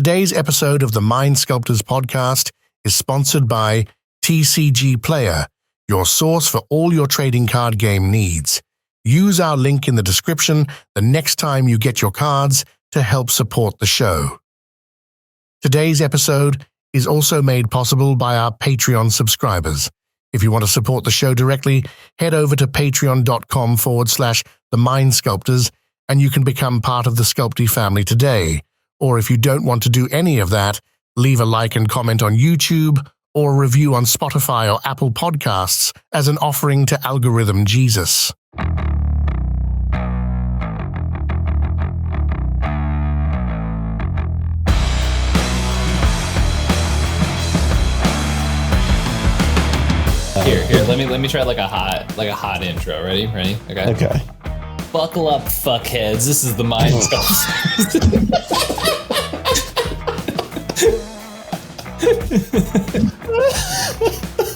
Today's episode of the Mind Sculptors podcast is sponsored by TCG Player, your source for all your trading card game needs. Use our link in the description the next time you get your cards to help support the show. Today's episode is also made possible by our Patreon subscribers. If you want to support the show directly, head over to patreon.com/the Mind Sculptors and you can become part of the SCULPTY family today. Or if you don't want to do any of that, leave a like and comment on YouTube or a review on Spotify or Apple Podcasts as an offering to algorithm Jesus. Here, let me try like a hot intro. Ready? Okay. Buckle up, fuckheads. This is the Mind Sculptors.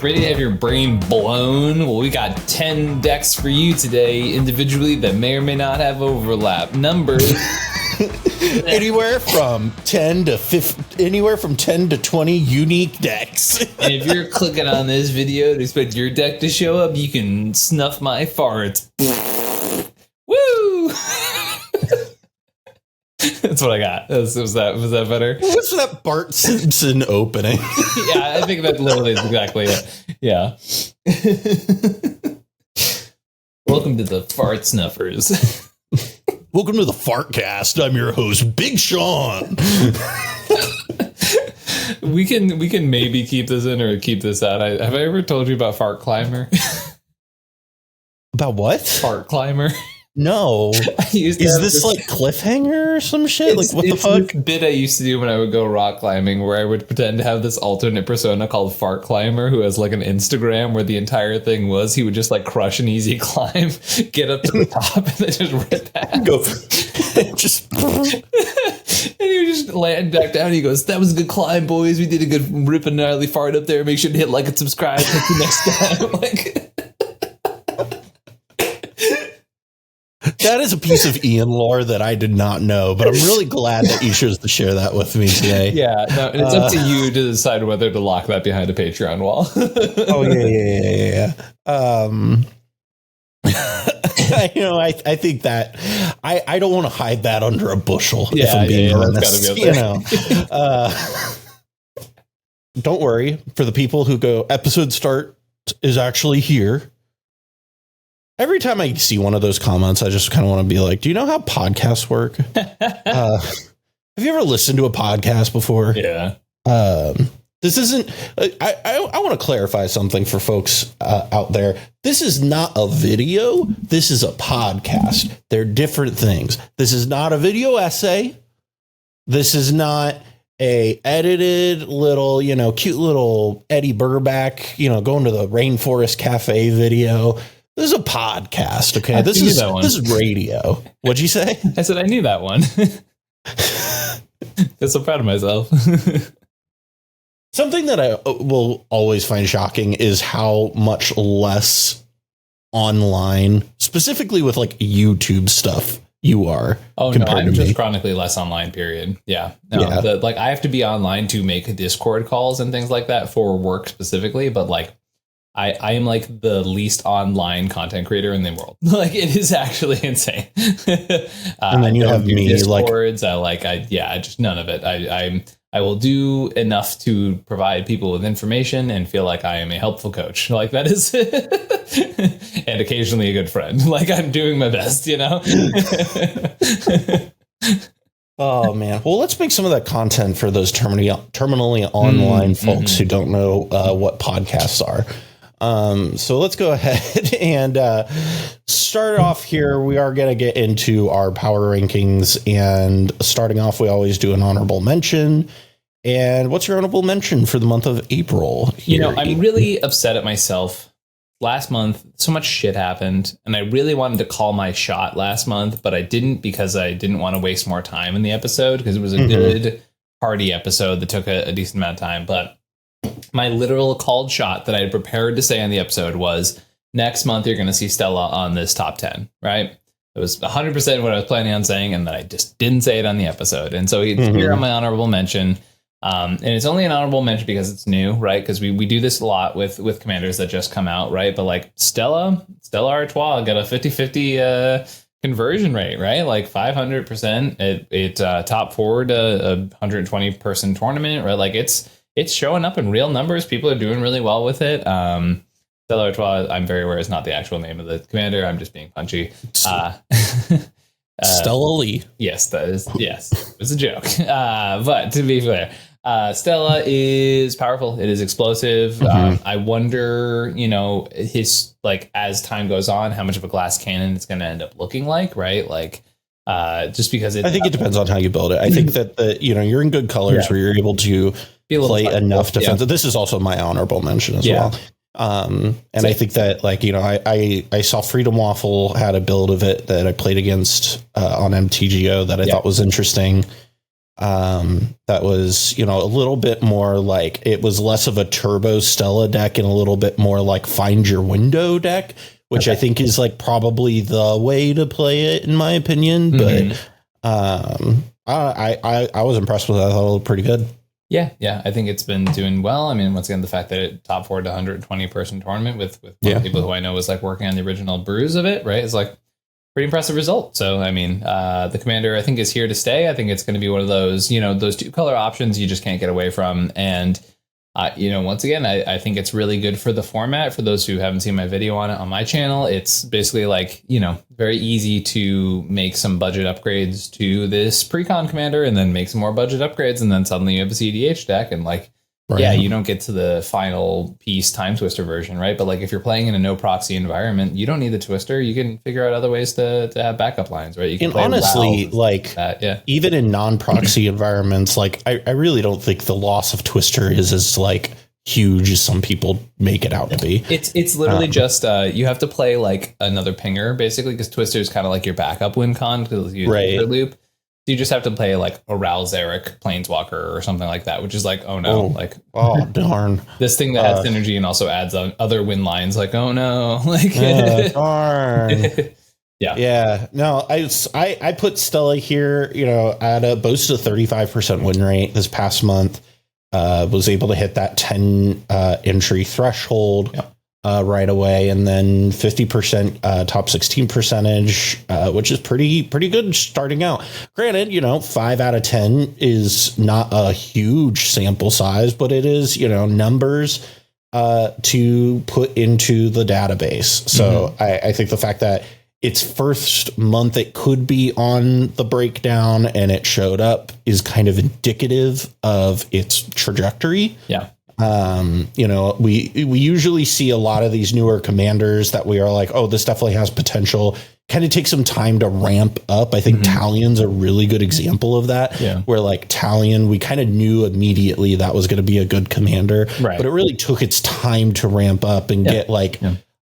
Ready to have your brain blown? Well, we got 10 decks for you today, individually, that may or may not have overlap. Numbers anywhere from 10 to 20 unique decks. And if you're clicking on this video to expect your deck to show up, you can snuff my farts. Woo! That's what I got. Was that better? What's that Bart Simpson opening? Yeah, I think that literally is exactly it. Yeah. Welcome to the Fart Snuffers. Welcome to the Fartcast. I'm your host, Big Sean. We can maybe keep this in or keep this out. Have I ever told you about Fart Climber? About what? Fart Climber. No. Is this like cliffhanger or some shit? Like what the fuck? This bit I used to do when I would go rock climbing, where I would pretend to have this alternate persona called Fart Climber, who has like an Instagram where the entire thing was he would just like crush an easy climb, get up to the top, and then just rip back. Go. Just. And he would just land back down. He goes, "That was a good climb, boys. We did a good rip and gnarly fart up there. Make sure to hit like and subscribe. Catch you next time." Like. That is a piece of Ian lore that I did not know, but I'm really glad that you chose to share that with me today. Yeah, no, and it's up to you to decide whether to lock that behind a Patreon wall. Oh yeah. I think that I don't want to hide that under a bushel. If I'm being honest, don't worry. For the people who go, episode start is actually here. Every time I see one of those comments, I just kind of want to be like, do you know how podcasts work? Have you ever listened to a podcast before? Yeah. This isn't, I want to clarify something for folks out there. This is not a video. This is a podcast. They're different things. This is not a video essay. This is not a edited little, cute little Eddie Burback, going to the Rainforest Cafe video. This is a podcast, okay? This is radio. What'd you say? I said I knew that one. I'm so proud of myself. Something that I will always find shocking is how much less online, specifically with like YouTube stuff, you are. Oh no, I'm just chronically less online, period. Yeah. No, yeah. I have to be online to make Discord calls and things like that for work specifically, but like I am like the least online content creator in the world. Like it is actually insane. And then you have me Discords. Just none of it. I will do enough to provide people with information and feel like I am a helpful coach. Like that is, and occasionally a good friend. Like I'm doing my best, Oh man. Well, let's make some of that content for those terminally online folks who don't know what podcasts are. So let's go ahead and start off here. We are going to get into our power rankings, and starting off, we always do an honorable mention. And what's your honorable mention for the month of April? I'm really upset at myself. Last month, so much shit happened, and I really wanted to call my shot last month, but I didn't because I didn't want to waste more time in the episode because it was a good party episode that took a decent amount of time. But my literal called shot that I had prepared to say on the episode was, next month you're going to see Stella on this top 10, right? It was 100% what I was planning on saying, and then I just didn't say it on the episode. And so he's here on my honorable mention. And it's only an honorable mention because it's new, right? Because we do this a lot with commanders that just come out, right? But like Stella Artois got a 50-50 conversion rate, right? Like 500%. It top forward a 120 person tournament, right? Like it's showing up in real numbers. People are doing really well with it. Stella Artois, I'm very aware, is not the actual name of the commander. I'm just being punchy. Stella Lee. Yes, it's a joke. But to be fair, Stella is powerful. It is explosive. I wonder, his, like, as time goes on, how much of a glass cannon it's going to end up looking like, right? Like, just because I think it depends on how you build it. I think that you're in good colors where you're able to play enough defense. This is also my honorable mention as well. And I think that, like, I saw Freedom Waffle had a build of it that I played against on MTGO that I thought was interesting. That was, a little bit more like, it was less of a turbo Stella deck and a little bit more like find your window deck, which I think is like probably the way to play it in my opinion. But I was impressed with it. I thought it looked pretty good. Yeah, I think it's been doing well. I mean, once again, the fact that it top forward to 120 person tournament with people who I know was like working on the original brews of it, right? It's like pretty impressive result. So, I mean, the commander, I think, is here to stay. I think it's going to be one of those, those two color options you just can't get away from. And, once again, I think it's really good for the format. For those who haven't seen my video on it on my channel, it's basically like, very easy to make some budget upgrades to this pre-con commander and then make some more budget upgrades. And then suddenly you have a CEDH deck and like, you don't get to the final piece time twister version, right? But like if you're playing in a no proxy environment, you don't need the twister. You can figure out other ways to have backup lines, right? You can play honestly, like that, even in non-proxy environments, like I really don't think the loss of twister is as like huge as some people make it out to be. It's literally just you have to play like another pinger basically, because twister is kind of like your backup win con because you use loop. You just have to play like a Ralzeric Planeswalker or something like that, which is like, oh no, darn. This thing that has synergy and also adds on other win lines, like, oh no, like darn. Yeah. No, I put Stella here, at a boasted 35% win rate this past month. Was able to hit that 10 entry threshold. Right away, and then 50% top 16 percentage, which is pretty good starting out. Granted, 5 out of 10 is not a huge sample size, but it is numbers to put into the database. So I think the fact that its first month it could be on the breakdown and it showed up is kind of indicative of its trajectory. We usually see a lot of these newer commanders that we are like, oh, this definitely has potential. Kind of takes some time to ramp up. I think Talion's a really good example of that. Where like Talion, we kind of knew immediately that was going to be a good commander, but it really took its time to ramp up and get like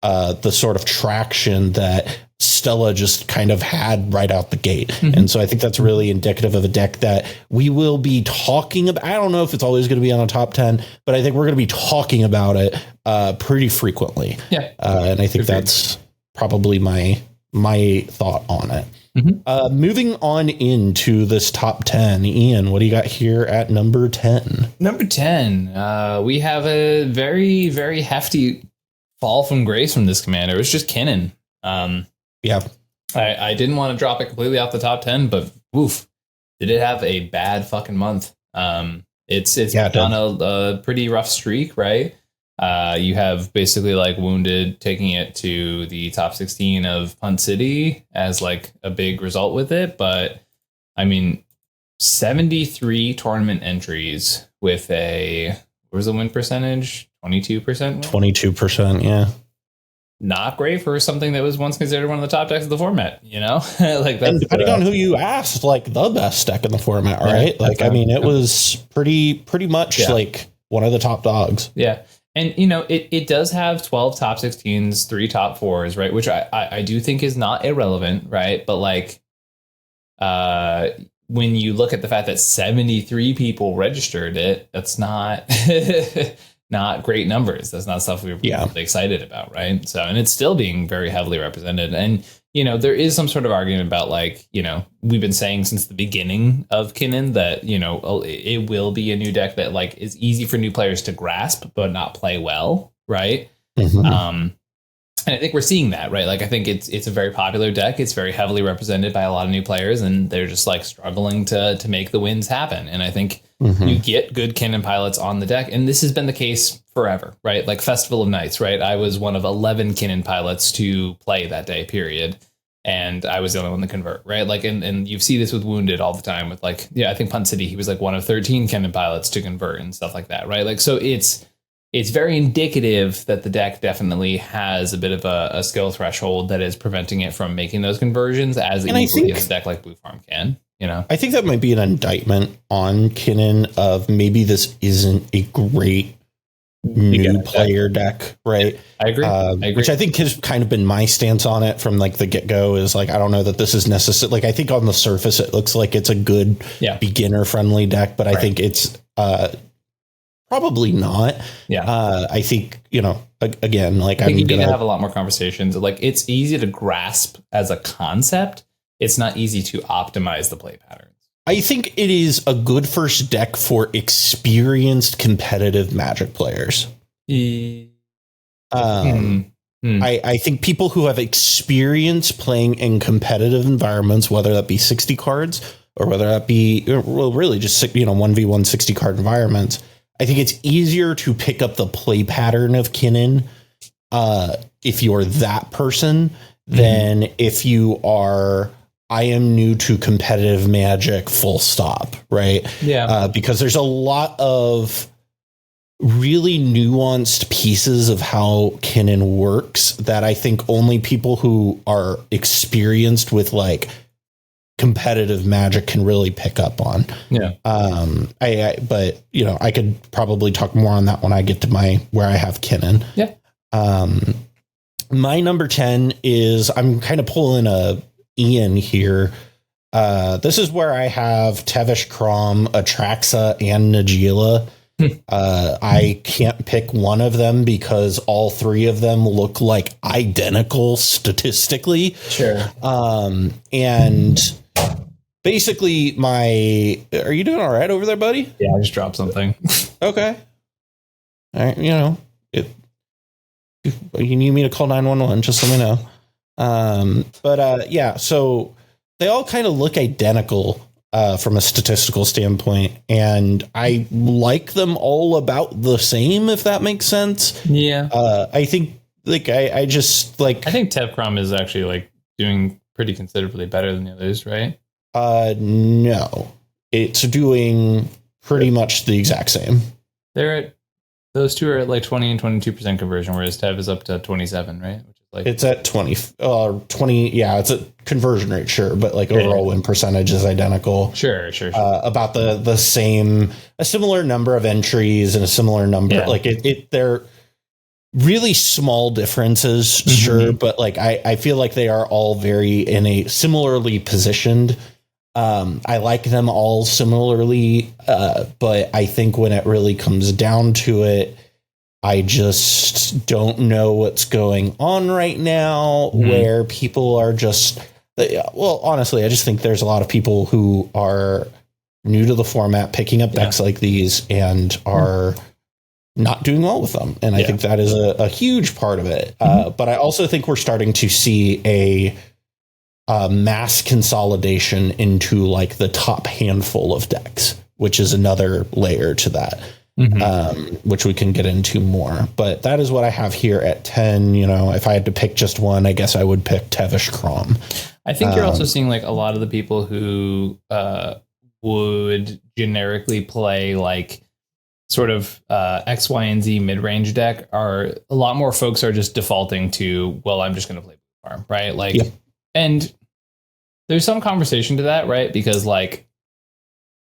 the sort of traction that Stella just kind of had right out the gate. And so I think that's really indicative of a deck that we will be talking about. I don't know if it's always going to be on a top 10, but I think we're going to be talking about it pretty frequently. And I think that's probably my thought on it. Moving on into this top 10, Ian, what do you got here at number 10? Number 10, we have a very, very hefty fall from grace from this commander. It was just Kinnan. I didn't want to drop it completely off the top 10, but woof, did it have a bad fucking month. It's been on a pretty rough streak, right? You have basically like Wounded taking it to the top 16 of Punt City as like a big result with it. But I mean, 73 tournament entries with what was the win percentage? 22%? 22%, yeah. Not great for something that was once considered one of the top decks of the format, like that. And depending on who you asked, like the best deck in the format, right? I mean, it was pretty much like one of the top dogs. Yeah. And, it does have 12 top 16s, 3 top 4s, right? Which I do think is not irrelevant, right? But like, when you look at the fact that 73 people registered it, that's not not great numbers. That's not stuff we were really excited about, right? So, and it's still being very heavily represented. And, you know, there is some sort of argument about, like, you know, we've been saying since the beginning of Kinnan that, you know, it will be a new deck that, like, is easy for new players to grasp, but not play well, right? And I think we're seeing that, right? Like, I think it's a very popular deck. It's very heavily represented by a lot of new players, and they're just like struggling to make the wins happen. And I think you get good Kinnan pilots on the deck, and this has been the case forever, right? Like Festival of Nights, right? I was one of 11 Kinnan pilots to play that day, period. And I was the only one to convert, right? Like, and you see this with Wounded all the time with, like, I think Punt City, he was like one of 13 Kinnan pilots to convert and stuff like that, right? Like, so it's very indicative that the deck definitely has a bit of a skill threshold that is preventing it from making those conversions as easily as a deck like Blue Farm can, you know? I think that might be an indictment on Kinnan of maybe this isn't a great new player deck, right? I agree. Which I think has kind of been my stance on it from like the get-go is like, I don't know that this is necessary. Like, I think on the surface, it looks like it's a good beginner friendly deck, but I think it's, probably not. I think, you know, again, like, I think you need to have a lot more conversations. Like, it's easy to grasp as a concept. It's not easy to optimize the play patterns. I think it is a good first deck for experienced competitive Magic players. I think people who have experience playing in competitive environments, whether that be 60 cards or whether that be, well, really just, you know, 1v1 60 card environments, I think it's easier to pick up the play pattern of Kinnan if you're that person than if you are, I am new to competitive Magic, full stop, right? Because there's a lot of really nuanced pieces of how Kinnan works that I think only people who are experienced with, like, competitive Magic can really pick up on. But you know, I could probably talk more on that when I get to where I have Kinnan. My number 10 is, I'm kind of pulling a Ian here. This is where I have Tevesh Crom, Atraxa, and Najeela. I can't pick one of them because all three of them look like identical statistically. And basically, are you doing all right over there, buddy? Yeah, I just dropped something. Okay. All right. You know, if you need me to call 911, just let me know. So they all kind of look identical from a statistical standpoint, and I like them all about the same, if that makes sense. I think, like, I just, like, I think Tevcrom is actually, like, doing pretty considerably better than the others, right? No, it's doing pretty much the exact same. Those two are at like 20 and 22% conversion, whereas Tev is up to 27, right? Which is like, it's at 20. Yeah, it's a conversion rate, sure, but like overall win percentage is identical. Sure. About the same, a similar number of entries and a similar number. Like they're really small differences, sure, but like I feel like they are all very in a similarly positioned. I like them all similarly, but I think when it really comes down to it, I just don't know what's going on right now, where people are just, well, honestly, I just think there's a lot of people who are new to the format, picking up decks like these and are not doing well with them. And I think that is a huge part of it. But I also think we're starting to see a mass consolidation into like the top handful of decks, which is another layer to that, which we can get into more. But that is what I have here at 10. You know, if I had to pick just one, I guess I would pick Tevesh Crom. I think you're also seeing like a lot of the people who would generically play like sort of X, Y, and Z mid-range deck are a lot more folks are just defaulting to, well, I'm just going to play Blue Farm, right? Like, and there's some conversation to that, right? Because like,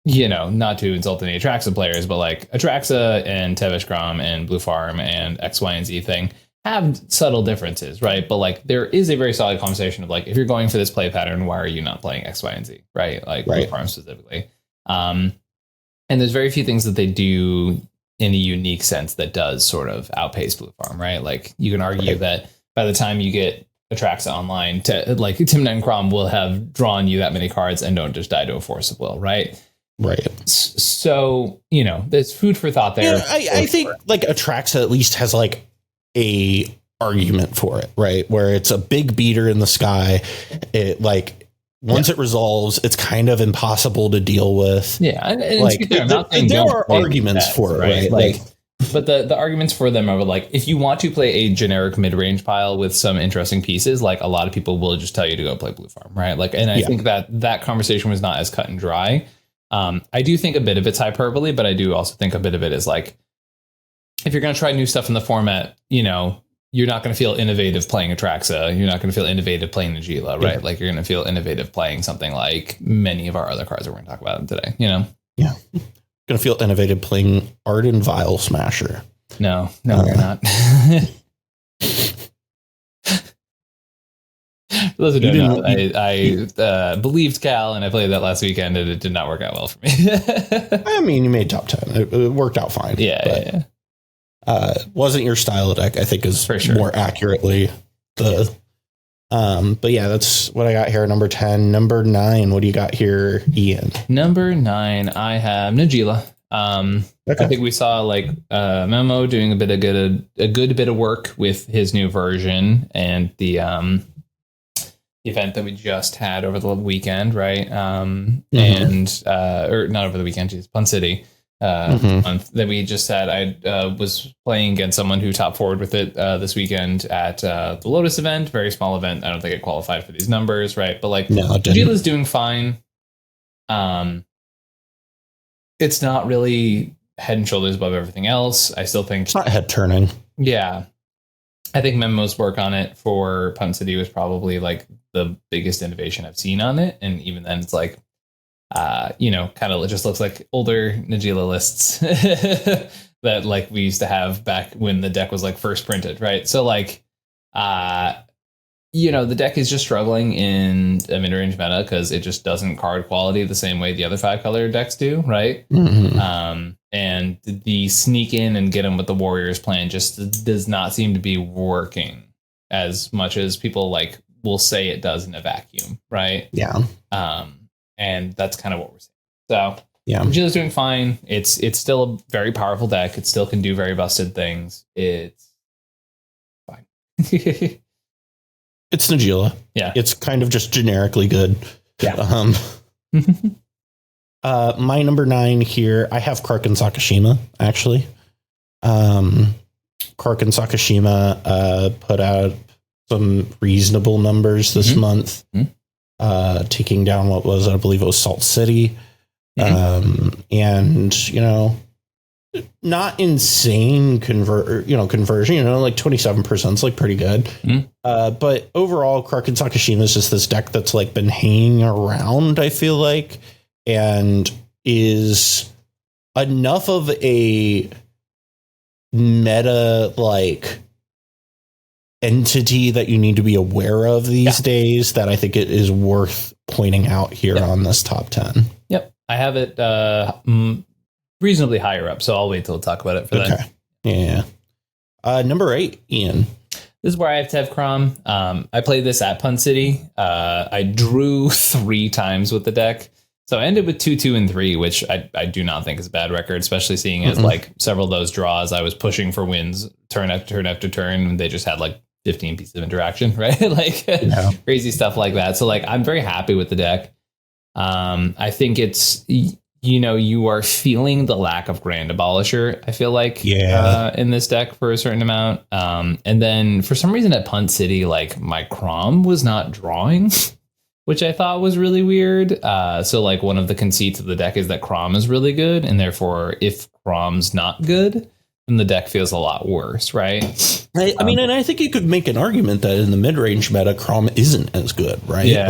you know, not to insult any Atraxa players, but like Atraxa and Tevesh Crom and Blue Farm and X, Y, and Z thing have subtle differences, right? But like there is a very solid conversation of like, if you're going for this play pattern, why are you not playing X, Y, and Z, right? Like Blue Farm specifically. And there's very few things that they do in a unique sense that does sort of outpace Blue Farm, right? Like you can argue that by the time you get Atraxa online, like Tim and Crom will have drawn you that many cards and don't just die to a force of will, right? Right. So, there's food for thought there. Yeah, I think like Atraxa at least has like a argument for it, right? Where it's a big beater in the sky. It like once it resolves, it's kind of impossible to deal with. Yeah, and like there are arguments for it, right? Like, but the arguments for them are like, if you want to play a generic mid-range pile with some interesting pieces, like a lot of people will just tell you to go play Blue Farm, right? Like, and I think that conversation was not as cut and dry. I do think a bit of it's hyperbole, but I do also think a bit of it is like, if you're going to try new stuff in the format, you're not going to feel innovative playing Atraxa. You're not going to feel innovative playing Najeela, right? Like you're going to feel innovative playing something like many of our other cards that we're going to talk about today, Yeah. Going to feel innovative playing Arden Vial Smasher. No, you're not. For those who don't know, I believed Cal and I played that last weekend and it did not work out well for me. I mean, you made top 10. It worked out fine. Yeah. Wasn't your style of deck, I think, is for sure. More accurately the. But yeah, that's what I got here. Number 10, number 9. What do you got here, Ian? Number 9, I have Najeela. Okay. I think we saw like Memo doing a good bit of work with his new version and the event that we just had over the weekend, right? And or not over the weekend, geez, Pun City. Month that we just had. I was playing against someone who top forward with it this weekend at the Lotus event, very small event. I don't think it qualified for these numbers, right? But like, Najeela's doing fine. It's not really head and shoulders above everything else. I still think it's not head turning. Yeah, I think Memo's work on it for Pun City was probably like the biggest innovation I've seen on it, and even then, it's like. Kind of just looks like older Najeela lists that like we used to have back when the deck was like first printed, right? So like, the deck is just struggling in a mid-range meta because it just doesn't card quality the same way the other 5-color decks do, right? And the sneak in and get them with the Warriors plan just does not seem to be working as much as people like will say it does in a vacuum, right? Yeah. And that's kind of what we're seeing. So yeah, Najeela's doing fine. It's still a very powerful deck. It still can do very busted things. It's fine. It's Najeela. Yeah. It's kind of just generically good. Yeah. My number 9 here, I have Kark and Sakashima, actually. Kark and Sakashima put out some reasonable numbers this month. Taking down what was, I believe it was Salt City. And, not insane conversion, like 27% is like pretty good. But overall, Kark and Sakashima is just this deck that's like been hanging around, I feel like, and is enough of a meta like entity that you need to be aware of these days that I think it is worth pointing out here on this top 10. Yep. I have it reasonably higher up, so I'll wait till we'll talk about it for that. Yeah. Number 8, Ian. This is where I have to have Crom. I played this at Pun City. I drew 3 times with the deck. So I ended with 2, 2, and 3, which I do not think is a bad record, especially seeing as like several of those draws I was pushing for wins turn after turn after turn. And they just had like 15 pieces of interaction, right? Like crazy stuff like that. So like, I'm very happy with the deck. I think it's, you are feeling the lack of Grand Abolisher, I feel like, in this deck for a certain amount. And then for some reason at Punt City, like my Crom was not drawing, which I thought was really weird. So like one of the conceits of the deck is that Crom is really good. And therefore, if Crom's not good, then the deck feels a lot worse, right? I mean, and I think you could make an argument that in the mid-range meta, Crom isn't as good, right? Yeah.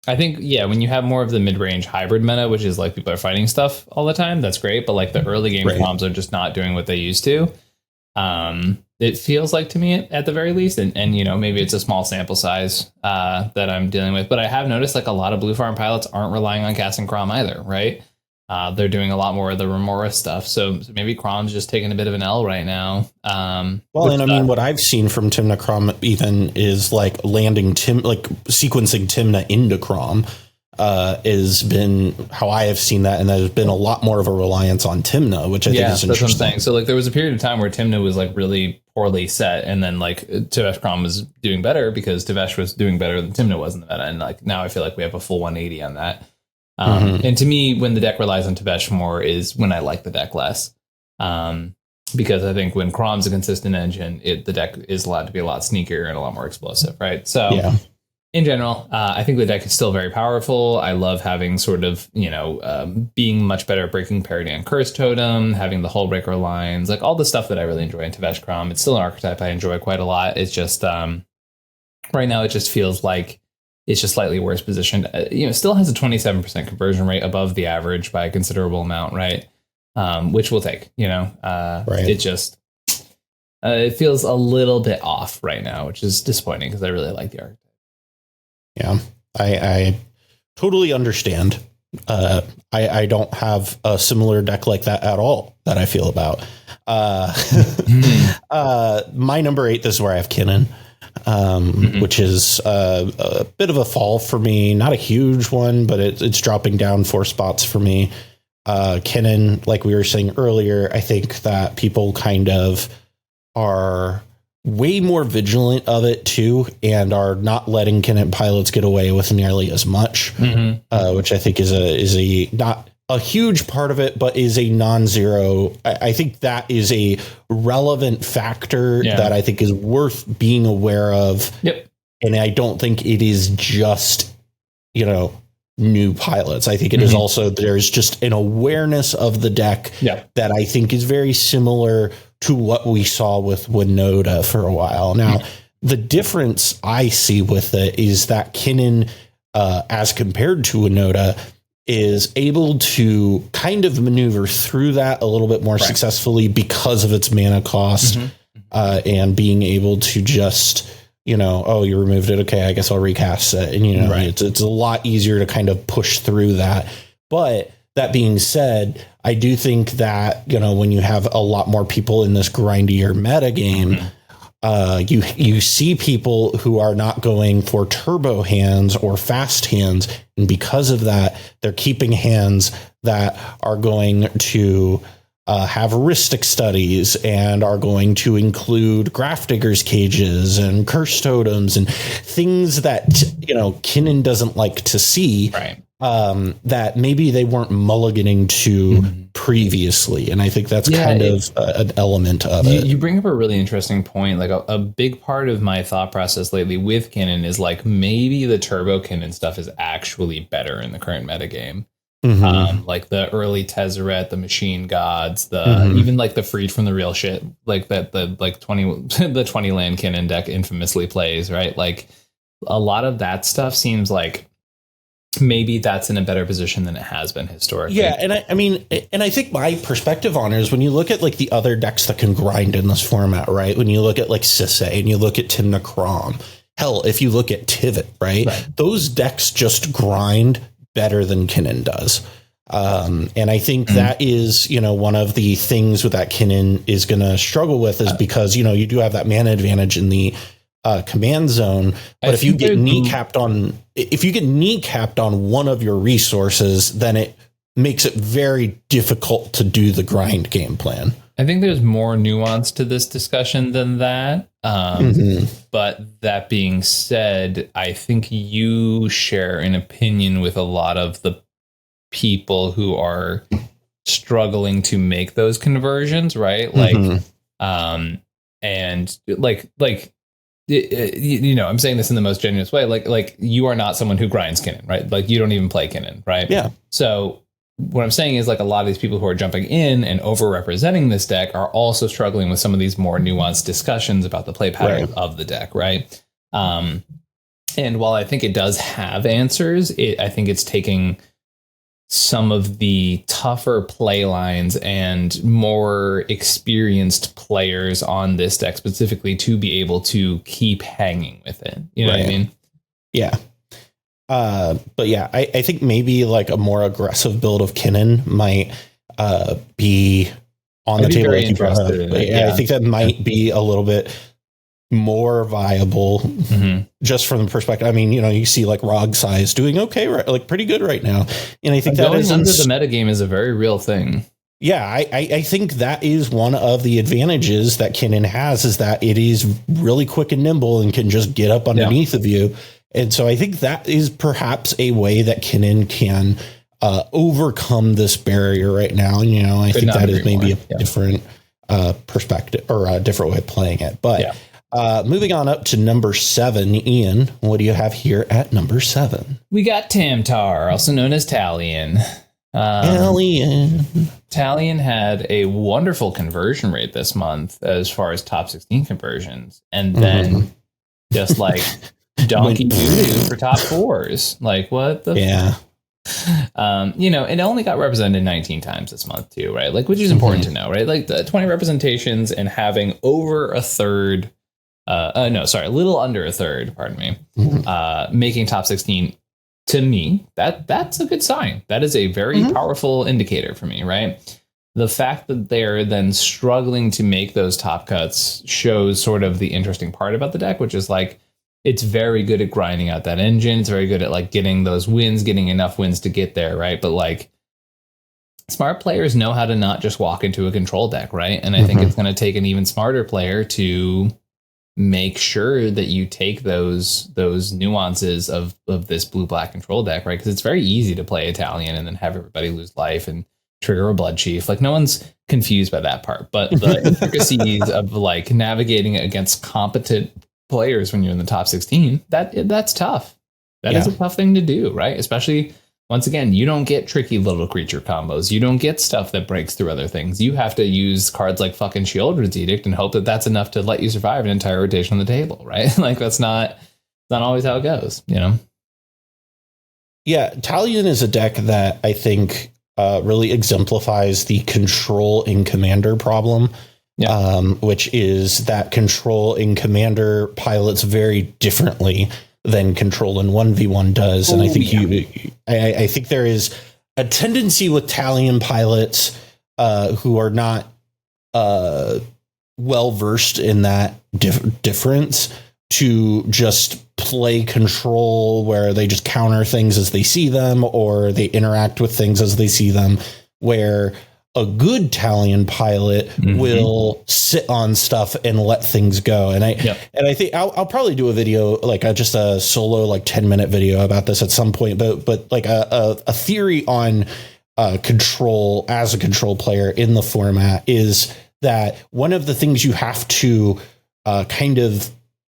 I think, when you have more of the mid-range hybrid meta, which is like people are fighting stuff all the time, that's great. But like the early game Croms are just not doing what they used to. It feels like to me at the very least, and maybe it's a small sample size that I'm dealing with. But I have noticed like a lot of Blue Farm pilots aren't relying on casting Crom either, right? They're doing a lot more of the Remora stuff. So maybe Crom's just taking a bit of an L right now. Well, and I mean, what I've seen from Tymna Crom even is like sequencing Tymna into Crom has been how I have seen that. And there's been a lot more of a reliance on Tymna, which I think is interesting. That's what I'm saying. So like there was a period of time where Tymna was like really poorly set. And then like Tevesh Crom was doing better because Tevesh was doing better than Tymna was in the meta. And like now I feel like we have a full 180 on that. And to me, when the deck relies on Tevesh more is when I like the deck less. Because I think when Crom's a consistent engine, the deck is allowed to be a lot sneakier and a lot more explosive, right? So in general, I think the deck is still very powerful. I love having sort of, being much better at breaking parity on Curse Totem, having the Hullbreaker lines, like all the stuff that I really enjoy in Tevesh Crom. It's still an archetype I enjoy quite a lot. It's just right now it just feels like it's just slightly worse positioned. Still has a 27% conversion rate above the average by a considerable amount, right? Which we'll take, right. It just, it feels a little bit off right now, which is disappointing because I really like the archetype. Yeah, I totally understand. I don't have a similar deck like that at all that I feel about. My number 8, this is where I have Kinnan. Which is a bit of a fall for me. Not a huge one, but it's dropping down 4 spots for me. Kinnan, like we were saying earlier, I think that people kind of are way more vigilant of it too, and are not letting Kinnan pilots get away with nearly as much, which I think is a not a huge part of it, but is a non-zero. I think that is a relevant factor that I think is worth being aware of. Yep. And I don't think it is just, new pilots. I think it is also, there's just an awareness of the deck that I think is very similar to what we saw with Winota for a while. Now, the difference I see with it is that Kinnan, as compared to Winota, is able to kind of maneuver through that a little bit more successfully because of its mana cost, and being able to just, you removed it. Okay, I guess I'll recast it. And, it's a lot easier to kind of push through that. But that being said, I do think that, when you have a lot more people in this grindier meta game, you see people who are not going for turbo hands or fast hands. And because of that, they're keeping hands that are going to have heuristic studies and are going to include Grafdigger's cages and curse totems and things that, Kinnan doesn't like to see. Right. That maybe they weren't mulliganing to previously. And I think that's kind of an element of it. You bring up a really interesting point. Like a big part of my thought process lately with Kinnan is like maybe the turbo Kinnan stuff is actually better in the current metagame. Like the early Tezzeret, the Machine Gods, even like the Freed from the Real shit, like that the 20 land Kinnan deck infamously plays, right? Like a lot of that stuff seems like maybe that's in a better position than it has been historically. Yeah, and I think my perspective on it is when you look at like the other decks that can grind in this format, right? When you look at like Sisay and you look at Tymna Crom, hell, if you look at Tivit, right? Those decks just grind better than Kinnan does. And I think that is, one of the things with that Kinnan is going to struggle with is because, you do have that mana advantage in the command zone. But if you get kneecapped on one of your resources, then it makes it very difficult to do the grind game plan. I think there's more nuance to this discussion than that. But that being said, I think you share an opinion with a lot of the people who are struggling to make those conversions, right? Like, and like, I'm saying this in the most genuine way. Like you are not someone who grinds Kinnan, right? Like you don't even play Kinnan, right? Yeah. So what I'm saying is like a lot of these people who are jumping in and over-representing this deck are also struggling with some of these more nuanced discussions about the play pattern of the deck, right? And while I think it does have answers, I think it's taking some of the tougher play lines and more experienced players on this deck specifically to be able to keep hanging with it. You know what I mean? Yeah. But yeah, I think maybe like a more aggressive build of Kinnan might be on the table. I think that might be a little bit more viable just from the perspective. I mean, you see like Rograkh is doing okay, right? Like pretty good right now. And I think that going under the metagame is a very real thing. Yeah, I think that is one of the advantages that Kinnan has, is that it is really quick and nimble and can just get up underneath of you. And so I think that is perhaps a way that Kinnan can overcome this barrier right now. And, I think that is maybe a different perspective or a different way of playing it. But moving on up to number 7, Ian, what do you have here at number 7? We got Tamtar, also known as Talion. Talion had a wonderful conversion rate this month as far as top 16 conversions. And then just like donkey doo for top 4s. Like, what the it only got represented 19 times this month too, right? Like, which is important to know, right? Like the 20 representations and having over a third, a little under a third, pardon me, making top 16, to me, that's a good sign. That is a very powerful indicator for me, right? The fact that they're then struggling to make those top cuts shows sort of the interesting part about the deck, which is like, it's very good at grinding out that engine. It's very good at like getting those wins, getting enough wins to get there, right? But like, smart players know how to not just walk into a control deck, right? And I think it's going to take an even smarter player to make sure that you take those nuances of this blue-black control deck, right? Because it's very easy to play Italian and then have everybody lose life and trigger a blood chief. Like, no one's confused by that part. But the intricacies of like navigating against competent players when you're in the top 16, that's tough. That is a tough thing to do, right? Especially, once again, you don't get tricky little creature combos. You don't get stuff that breaks through other things. You have to use cards like fucking Sheoldred's Edict and hope that that's enough to let you survive an entire rotation on the table, right? Like, that's not always how it goes, Yeah, Talion is a deck that I think really exemplifies the control in commander problem. Which is that control in commander pilots very differently than control in 1v1 does. And I think I think there is a tendency with Talion pilots who are not well versed in that difference to just play control, where they just counter things as they see them, or they interact with things as they see them, where a good Talion pilot will sit on stuff and let things go. And I think I'll probably do a video, like just a solo, like 10-minute video about this at some point, but like a theory on control as a control player in the format is that one of the things you have to kind of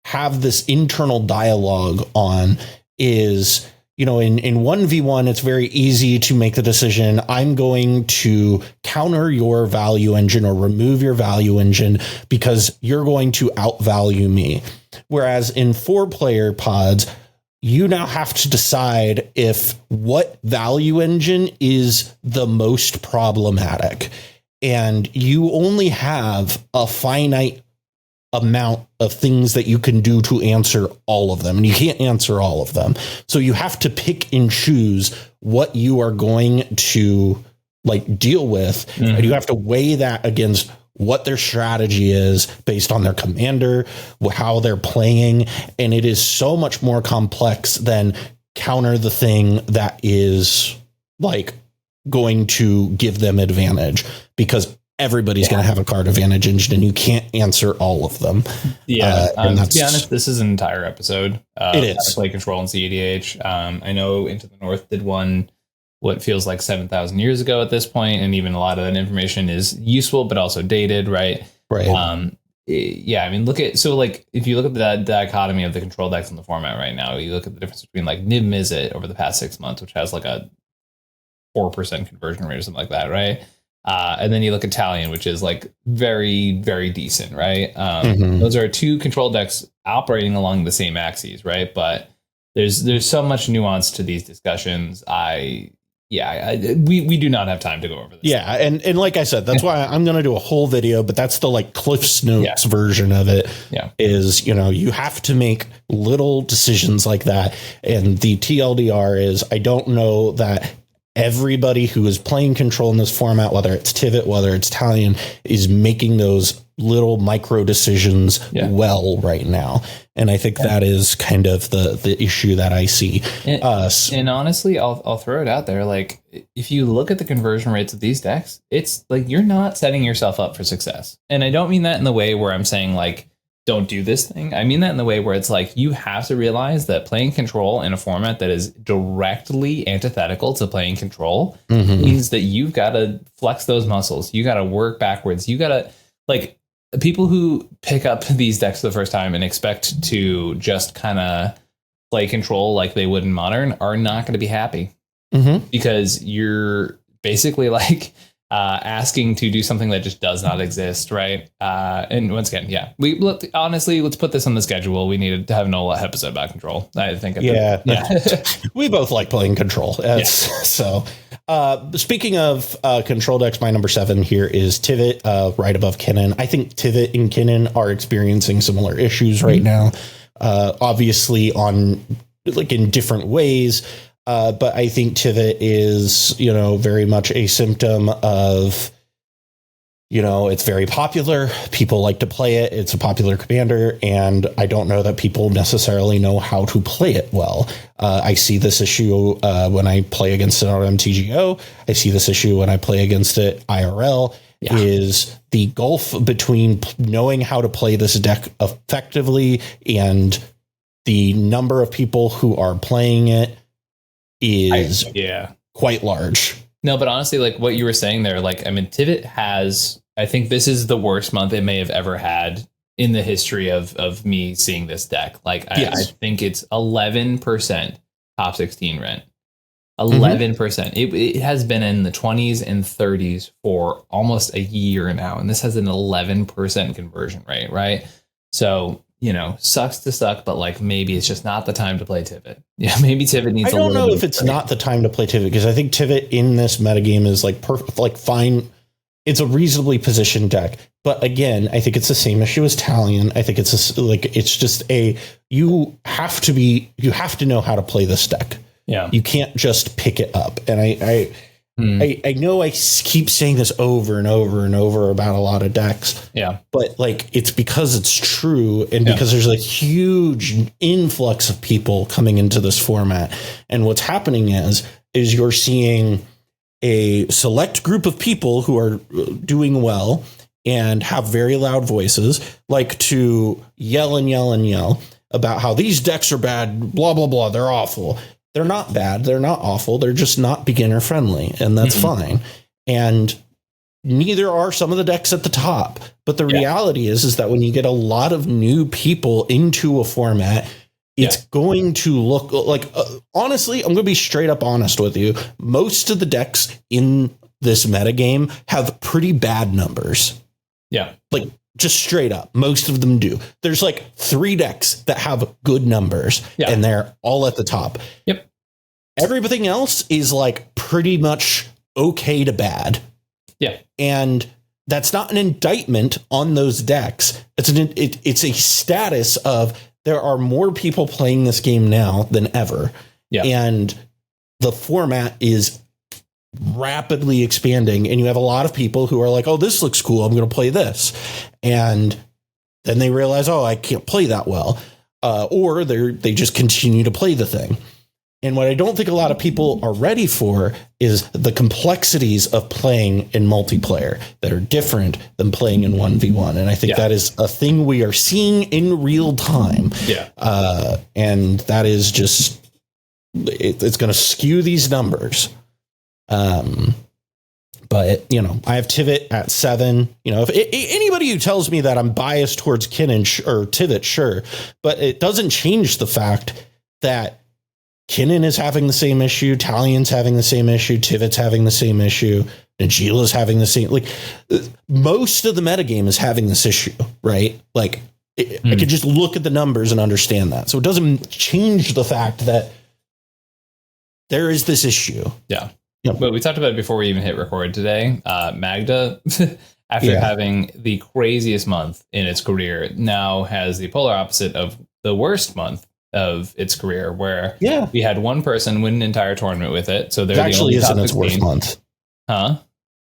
have this internal dialogue on is, in 1v1, it's very easy to make the decision, I'm going to counter your value engine or remove your value engine because you're going to outvalue me. Whereas in 4-player pods, you now have to decide if what value engine is the most problematic. And you only have a finite amount of things that you can do to answer all of them, and you can't answer all of them. So you have to pick and choose what you are going to like deal with, and you have to weigh that against what their strategy is based on their commander, how they're playing, and it is so much more complex than counter the thing that is like going to give them advantage, because everybody's going to have a card advantage engine and you can't answer all of them. To be honest, this is an entire episode. It is. Play control and cEDH. I know Into the North did one what feels like 7,000 years ago at this point, and even a lot of that information is useful but also dated, right? Right. I mean, if you look at the dichotomy of the control decks in the format right now, you look at the difference between like Niv Mizzet over the past 6 months, which has like a 4% conversion rate or something like that, right? And then you look at Talion, which is like very, very decent, right? Those are two control decks operating along the same axes, right? But there's so much nuance to these discussions. I we do not have time to go over this. Yeah, and like I said, that's why I'm going to do a whole video, but that's the like Cliff's Notes version of it. Yeah. Is, you have to make little decisions like that. And the TLDR is, I don't know that everybody who is playing Control in this format, whether it's Tivit, whether it's Talion, is making those little micro decisions well right now. And I think that is kind of the issue that I see. And honestly, I'll throw it out there. Like, if you look at the conversion rates of these decks, it's like you're not setting yourself up for success. And I don't mean that in the way where I'm saying like, don't do this thing. I mean that in the way where it's like you have to realize that playing Control in a format that is directly antithetical to playing Control means that you've got to flex those muscles. You got to work backwards. You got to, like, people who pick up these decks for the first time and expect to just kind of play Control like they would in Modern are not going to be happy because you're basically like asking to do something that just does not exist, right? And once again, honestly, let's put this on the schedule. We needed to have an whole episode about Control, I think. We both like playing Control. So speaking of Control decks, my number 7 here is Tivit, right above Kinnan. I think Tivit and Kinnan are experiencing similar issues right now, obviously on like in different ways. But I think Tivit is, very much a symptom of, it's very popular. People like to play it. It's a popular commander. And I don't know that people necessarily know how to play it well. I see this issue when I play against it on MTGO. I see this issue when I play against it IRL. Is the gulf between knowing how to play this deck effectively and the number of people who are playing it is quite large. No, but honestly, like what you were saying there, like, I mean, Tivit has, I think this is the worst month it may have ever had in the history of me seeing this deck. Like, I think it's 11% top 16 rent. 11%. It has been in the 20s and 30s for almost a year now. And this has an 11% conversion rate, right? So, sucks to suck, but like maybe it's just not the time to play Tivit. Yeah, maybe Tivit needs. I don't know if it's not the time to play Tivit because I think Tivit in this metagame is like perfect, like fine. It's a reasonably positioned deck, but again, I think it's the same issue as Talion. I think it's just you have to know how to play this deck. Yeah, you can't just pick it up. And I know I keep saying this over and over and over about a lot of decks. Yeah. But like, it's because it's true. And because there's a huge influx of people coming into this format. And what's happening is you're seeing a select group of people who are doing well and have very loud voices, like to yell and yell and yell about how these decks are bad, blah, blah, blah. They're awful. They're not bad. They're not awful. They're just not beginner friendly. And that's fine. And neither are some of the decks at the top. But the reality is that when you get a lot of new people into a format, it's going to look like, honestly, I'm going to be straight up honest with you. Most of the decks in this metagame have pretty bad numbers. Yeah. Like, just straight up, most of them do. There's like 3 decks that have good numbers, and they're all at the top. Yep. Everything else is like pretty much okay to bad. Yeah. And that's not an indictment on those decks. It's a status of there are more people playing this game now than ever. Yeah. And the format is rapidly expanding, and you have a lot of people who are like, oh, this looks cool, I'm going to play this. And then they realize, oh, I can't play that well. Or they just continue to play the thing. And what I don't think a lot of people are ready for is the complexities of playing in multiplayer that are different than playing in 1v1. And I think that is a thing we are seeing in real time. Yeah. And that is just, it's going to skew these numbers. But, I have Tivit at 7. If anybody who tells me that I'm biased towards Kinnan or Tivit, sure. But it doesn't change the fact that Kinnan is having the same issue. Talion's having the same issue. Tivit's having the same issue. Nagila's having the same. Like, most of the metagame is having this issue, right? Like, I could just look at the numbers and understand that. So it doesn't change the fact that there is this issue. Yeah. Yep. But we talked about it before we even hit record today. Magda, after having the craziest month in its career, now has the polar opposite of the worst month of its career, where we had one person win an entire tournament with it. So they're actually the only isn't its worst month. Huh?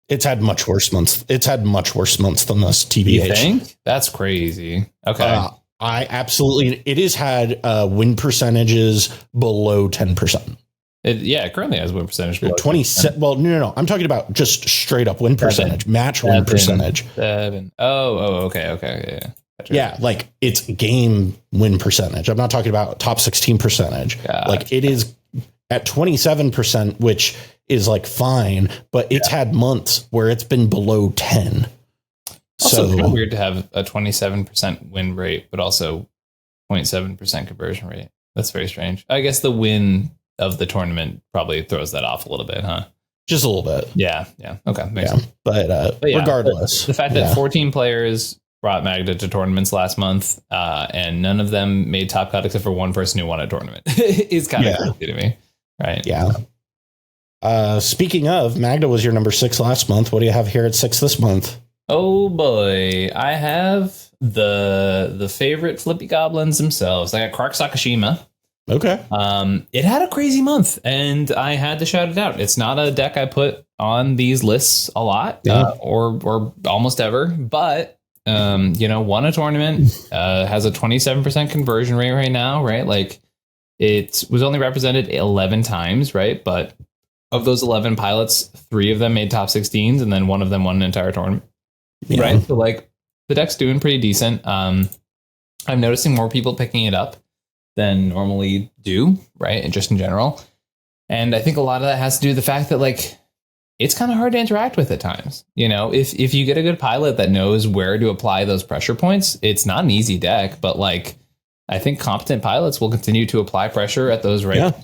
It's had much worse months. It's had much worse months than this, TBH. You think? That's crazy. Okay. I absolutely. It has had win percentages below 10%. It currently has win percentage below 27. Well, no. I'm talking about just straight up win percentage, match win percentage. 7. Oh, okay. Yeah. Gotcha. Yeah, like it's game win percentage. I'm not talking about top 16 percentage. Gotcha. Like it is at 27%, which is like fine, but it's had months where it's been below 10. Also, it's kind of weird to have a 27% win rate, but also 0.7% conversion rate. That's very strange. I guess the win of the tournament probably throws that off a little bit, huh? Just a little bit. Yeah. Okay. Makes sense. But regardless, the fact that 14 players brought Magda to tournaments last month, and none of them made top cut except for one person who won a tournament is kind of crazy to me. Right. Yeah. Speaking of, Magda was your number 6 last month. What do you have here at 6 this month? Oh boy, I have the favorite Flippy Goblins themselves. I got Krark Sakashima. Okay. It had a crazy month, and I had to shout it out. It's not a deck I put on these lists a lot, or almost ever, but won a tournament, has a 27% conversion rate right now, right? Like it was only represented 11 times, right? But of those 11 pilots, 3 of them made top 16s, and then one of them won an entire tournament. Yeah. Right. So like the deck's doing pretty decent. I'm noticing more people picking it up than normally do. Right. And just in general. And I think a lot of that has to do with the fact that like it's kind of hard to interact with at times. You know, if you get a good pilot that knows where to apply those pressure points, it's not an easy deck. But like I think competent pilots will continue to apply pressure at those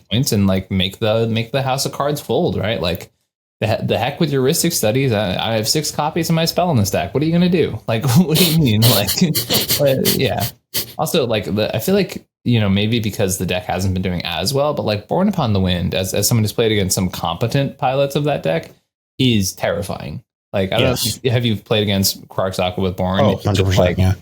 points and like make the house of cards fold. Right. Like the heck with your Ristic studies. I have 6 copies of my spell in this deck. What are you going to do? Like, what do you mean? Like, yeah. Also, like, I feel like, maybe because the deck hasn't been doing as well, but like Born Upon the Wind, as someone who's played against some competent pilots of that deck, is terrifying. Like, I don't know, have you played against Krark Saka with Born? Oh, 100%, yeah.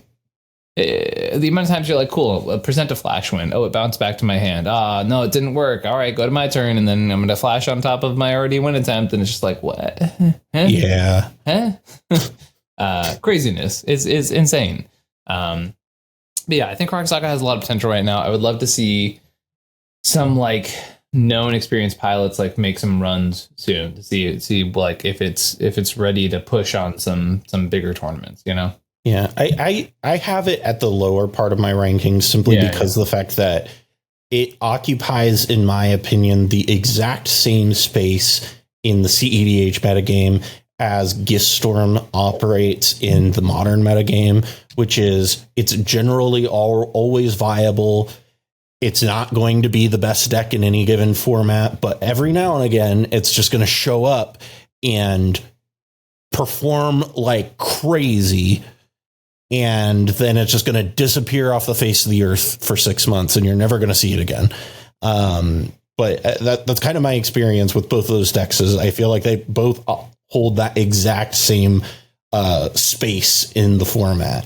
The amount of times you're like, cool, present a flash win. Oh, it bounced back to my hand. No, it didn't work. All right, go to my turn. And then I'm going to flash on top of my already win attempt. And it's just like, what? Huh? Yeah. Huh? Craziness is insane. But yeah, I think Krark Saka has a lot of potential right now. I would love to see some like known experienced pilots like make some runs soon to see like if it's ready to push on some bigger tournaments, Yeah, I have it at the lower part of my rankings simply because of the fact that it occupies, in my opinion, the exact same space in the cEDH metagame as Giststorm operates in the modern metagame, which is it's generally always viable. It's not going to be the best deck in any given format, but every now and again, it's just going to show up and perform like crazy. And then it's just going to disappear off the face of the earth for 6 months and you're never going to see it again. But that's kind of my experience with both of those decks is I feel like they both hold that exact same space in the format.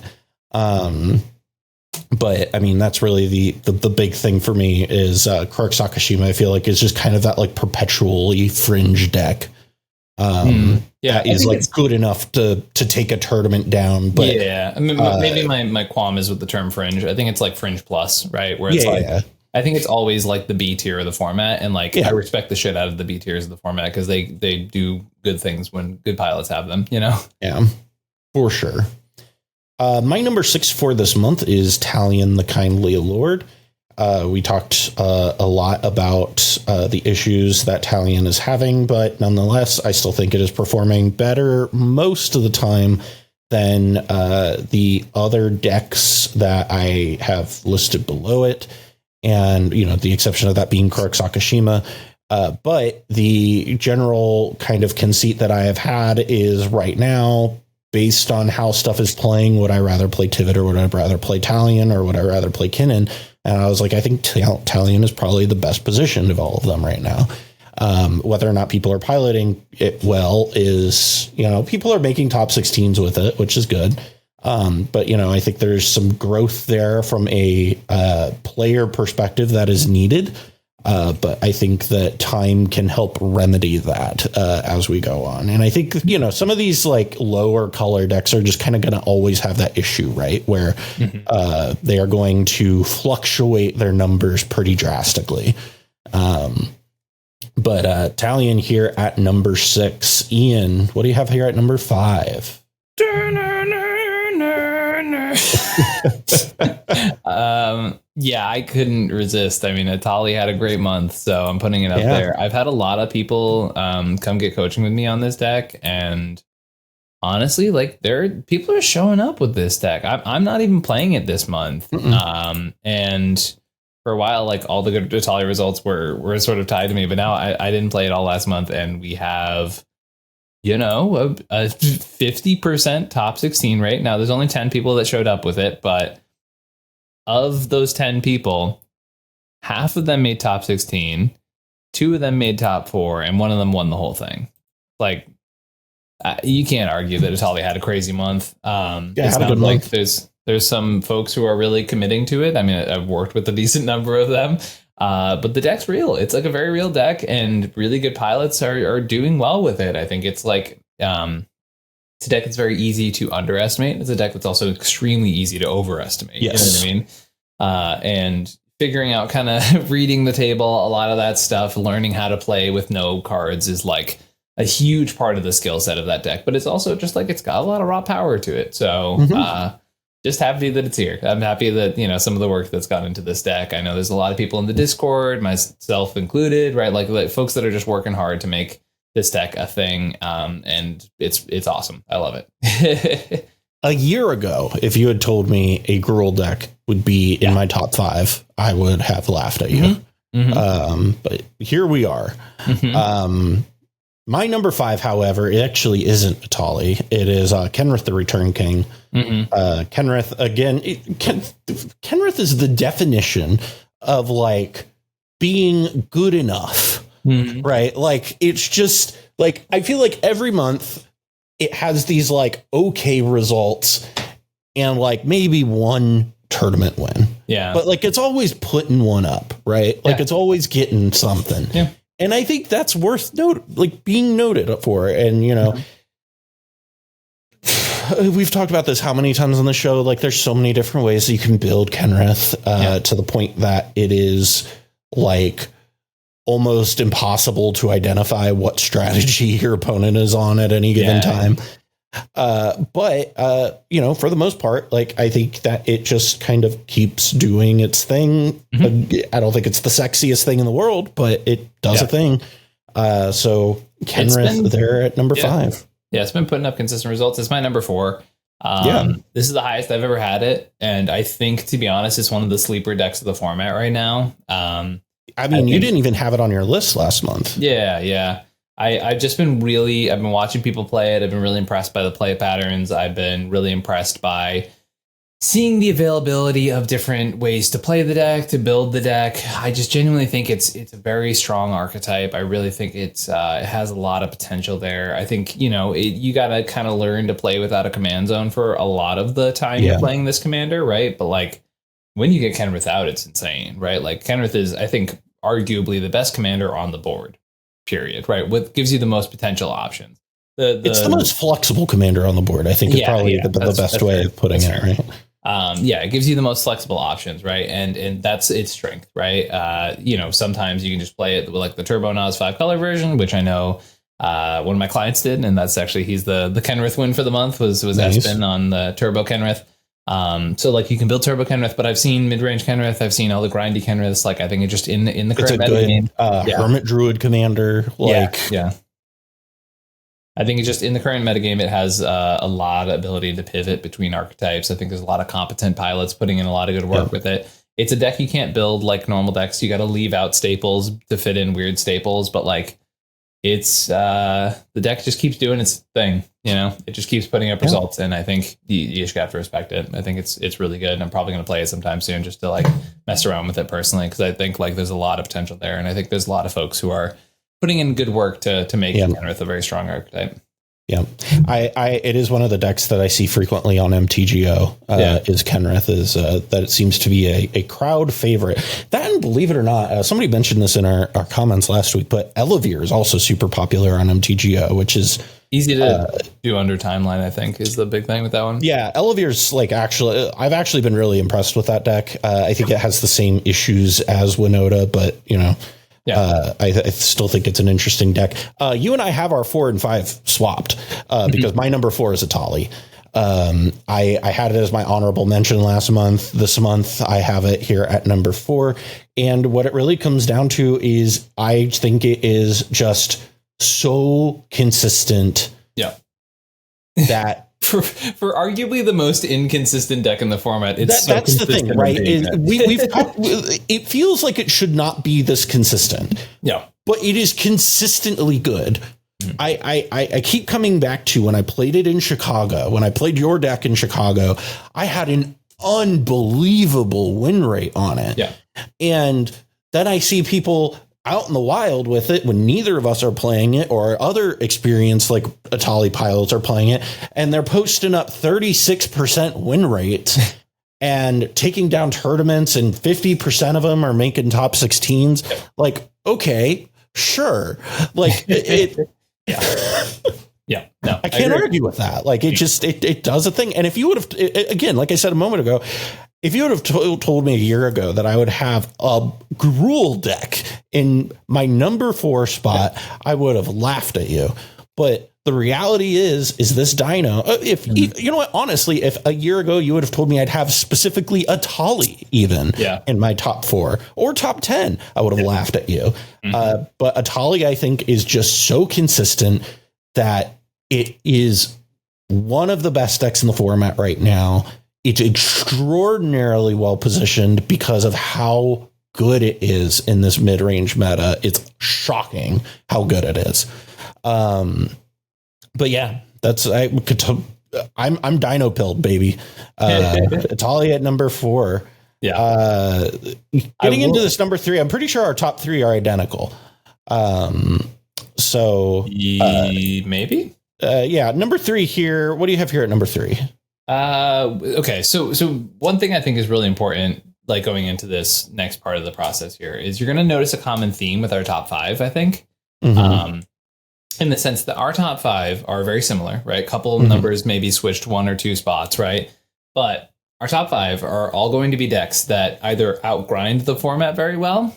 But I mean, that's really the big thing for me is Krark Sakashima. I feel like is just kind of that like perpetually fringe deck. That is like good enough to take a tournament down. But yeah, I mean, maybe my qualm is with the term fringe. I think it's like fringe plus, right? Where it's I think it's always like the B tier of the format. And like, I respect the shit out of the B tiers of the format because they do good things when good pilots have them, Yeah, for sure. My number 6 for this month is Talion the Kindly Lord. We talked a lot about the issues that Talion is having, but nonetheless, I still think it is performing better most of the time than the other decks that I have listed below it. And, the exception of that being Krark Sakashima. But the general kind of conceit that I have had is right now, based on how stuff is playing, would I rather play Tivit or would I rather play Talion or would I rather play Kinnan? And I was like, I think Talion is probably the best positioned of all of them right now. Whether or not people are piloting it well is, people are making top 16s with it, which is good. But, I think there's some growth there from a player perspective that is needed. But I think that time can help remedy that as we go on. And I think, some of these like lower color decks are just kind of going to always have that issue, right? Where they are going to fluctuate their numbers pretty drastically. But Talion here at number 6. Ian, what do you have here at number 5? Yeah, I couldn't resist. I mean, Atali had a great month, so I'm putting it up there. I've had a lot of people come get coaching with me on this deck, and honestly, like people are showing up with this deck. I'm not even playing it this month. And for a while, like all the good Atali results were sort of tied to me, but now I didn't play it all last month, and we have a 50% top 16 rate. Now there's only 10 people that showed up with it, but of those 10 people, half of them made top 16, 2 of them made top 4, and 1 of them won the whole thing. Like, you can't argue that Atali had a crazy month. It's not like there's some folks who are really committing to it. I mean, I've worked with a decent number of them. But the deck's real. It's like a very real deck, and really good pilots are doing well with it. I think it's like it's a deck that's very easy to underestimate. It's a deck that's also extremely easy to overestimate. Yes. You know what I mean? And figuring out, kind of reading the table, a lot of that stuff, learning how to play with no cards is like a huge part of the skill set of that deck. But it's also just like it's got a lot of raw power to it. So just happy that it's here. I'm happy that, some of the work that's gone into this deck. I know there's a lot of people in the Discord, myself included, right? Like folks that are just working hard to make this deck a thing. And it's awesome. I love it. A year ago, if you had told me a Gruul deck would be in my top 5, I would have laughed at you. But here we are. My number 5, however, it actually isn't Atali. It is Kenrith the Return King. Kenrith, again, Kenrith is the definition of like being good enough, right? Like, it's just like, I feel like every month it has these like okay results and like maybe one tournament win. Yeah. But like, it's always putting one up, right? Like it's always getting something. Yeah. And I think that's worth being noted for. And, we've talked about this how many times on the show. Like, there's so many different ways that you can build Kenrith to the point that it is like almost impossible to identify what strategy your opponent is on at any given time. But for the most part, like, I think that it just kind of keeps doing its thing. I don't think it's the sexiest thing in the world, but it does a thing. So Kenrith there at number 5. Yeah, it's been putting up consistent results. It's my number 4. This is the highest I've ever had it. And I think, to be honest, it's one of the sleeper decks of the format right now. I mean, you didn't even have it on your list last month. Yeah. I've just been I've been watching people play it. I've been really impressed by the play patterns. I've been really impressed by seeing the availability of different ways to play the deck, to build the deck. I just genuinely think it's a very strong archetype. I really think it has a lot of potential there. I think, you got to kind of learn to play without a command zone for a lot of the time you're playing this commander, right? But like, when you get Kenrith out, it's insane, right? Like, Kenrith is, I think, arguably the best commander on the board. Period. Right. What gives you the most potential options? It's the most flexible commander on the board. I think is probably the best way of putting it. Right. It gives you the most flexible options. Right. And that's its strength. Right. Sometimes you can just play it with like the Turbo Nas 5-color version, which I know one of my clients did. And that's actually, he's the Kenrith win for the month was nice. Espen on the Turbo Kenrith. So like you can build Turbo Kenrith, but I've seen mid-range Kenrith. I've seen all the grindy Kenriths. Like, I think it's just in the current meta game. Hermit Druid commander. I think it's just in the current metagame, it has a lot of ability to pivot between archetypes. I think there's a lot of competent pilots putting in a lot of good work with it. It's a deck you can't build like normal decks. You got to leave out staples to fit in weird staples, but like it's the deck just keeps doing its thing. It just keeps putting up results, and I think you just got to respect it. I think it's really good, and I'm probably going to play it sometime soon just to like mess around with it personally, because I think like there's a lot of potential there, and I think there's a lot of folks who are putting in good work to make Kenrith a very strong archetype. Yeah, it is one of the decks that I see frequently on MTGO. Is Kenrith that it seems to be a crowd favorite. That, and believe it or not, somebody mentioned this in our comments last week, but Elevir is also super popular on MTGO, which is easy to do under timeline. I think is the big thing with that one. Yeah, Elevir's I've actually been really impressed with that deck. I think it has the same issues as Winota, but I still think it's an interesting deck. You and I have our 4 and 5 swapped because my number 4 is Atali. I had it as my honorable mention last month. This month I have it here at number 4. And what it really comes down to is I think it is just so consistent. Yeah. That for arguably the most inconsistent deck in the format, that's the thing, right? It feels like it should not be this consistent. Yeah, but it is consistently good. I keep coming back to when I played it in Chicago. When I played your deck in Chicago, I had an unbelievable win rate on it. Yeah, and then I see people out in the wild with it when neither of us are playing it, or other experienced like Atali pilots are playing it, and they're posting up 36% win rates and taking down tournaments, and 50% of them are making top 16s. Like, okay, sure. Like yeah, no, I can't argue with that. Like, it does a thing. And if you would have, again, like I said a moment ago, if you would have told me a year ago that I would have a Gruul deck in my number 4 spot, I would have laughed at you. But the reality is this Dino, you know what, honestly, if a year ago you would have told me I'd have specifically Atali even in my top 4 or top 10, I would have laughed at you. But Atali, I think, is just so consistent that it is one of the best decks in the format right now. It's extraordinarily well positioned because of how good it is in this mid-range meta. It's shocking how good it is. But yeah, I'm Dino pilled, baby. Atali at number 4. Yeah. Getting into this number 3, I'm pretty sure our top 3 are identical. Maybe. Number 3 here. What do you have here at number 3? Okay, so one thing I think is really important, like going into this next part of the process here, is you're going to notice a common theme with our top 5, I think. In the sense that our top 5 are very similar, right? A couple of numbers maybe switched 1 or 2 spots, right? But our top 5 are all going to be decks that either outgrind the format very well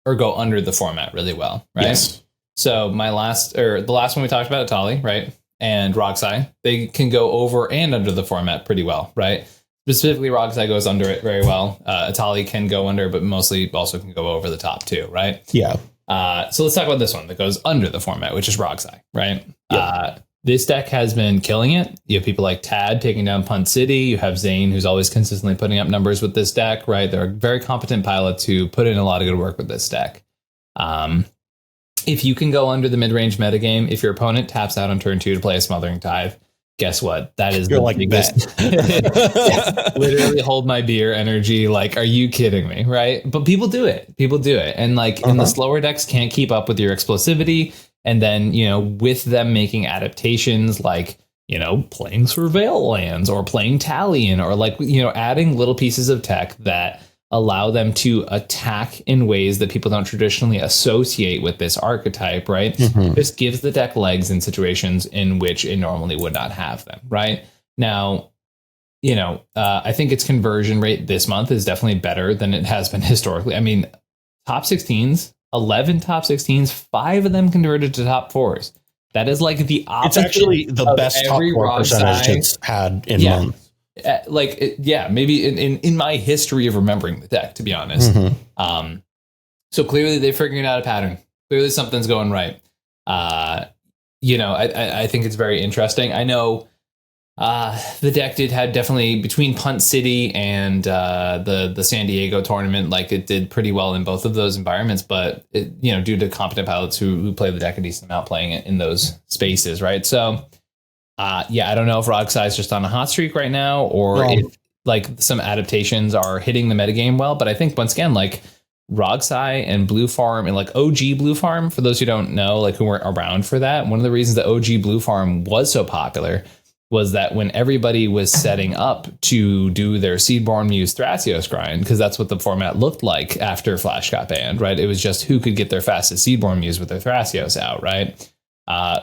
or go under the format really well, right? Yes. So the last one we talked about, Atali, right? And Rograkh, they can go over and under the format pretty well, right? Specifically, Rograkh goes under it very well. Atali can go under, but mostly also can go over the top too, right? Yeah. So let's talk about this one that goes under the format, which is Rograkh, right? Yep. This deck has been killing it. You have people like Tad taking down Punt City. You have Zane, who's always consistently putting up numbers with this deck, right? There are very competent pilots who put in a lot of good work with this deck. If you can go under the mid-range metagame, if your opponent taps out on turn 2 to play a Smothering Tithe, guess what? That is the biggest. Literally hold my beer energy. Like, are you kidding me? Right? But people do it. And and the slower decks can't keep up with your explosivity. And then, with them making adaptations like, playing Surveil lands or playing Talion or adding little pieces of tech that allow them to attack in ways that people don't traditionally associate with this archetype, right? This gives the deck legs in situations in which it normally would not have them, right? Now, I think its conversion rate this month is definitely better than it has been historically. I mean, top 16s, 11 top 16s, 5 of them converted to top 4s. That is like the opposite. It's actually the best top 4 percentage it's had in months. Maybe in my history of remembering the deck, to be honest. So clearly they figured out a pattern. Clearly something's going right. I think it's very interesting. I know the deck did have definitely between Punt City and the San Diego tournament, like it did pretty well in both of those environments, but due to competent pilots who play the deck a decent amount playing it in those spaces, right? So I don't know if Rograkh is just on a hot streak right now, or if some adaptations are hitting the metagame well. But I think once again, Rogsai and Blue Farm and like OG Blue Farm, for those who don't know, like who weren't around for that, one of the reasons that OG Blue Farm was so popular was that when everybody was setting up to do their Seedborn Muse Thrasios grind, because that's what the format looked like after Flash got banned, right? It was just who could get their fastest Seedborn Muse with their Thrasios out, right?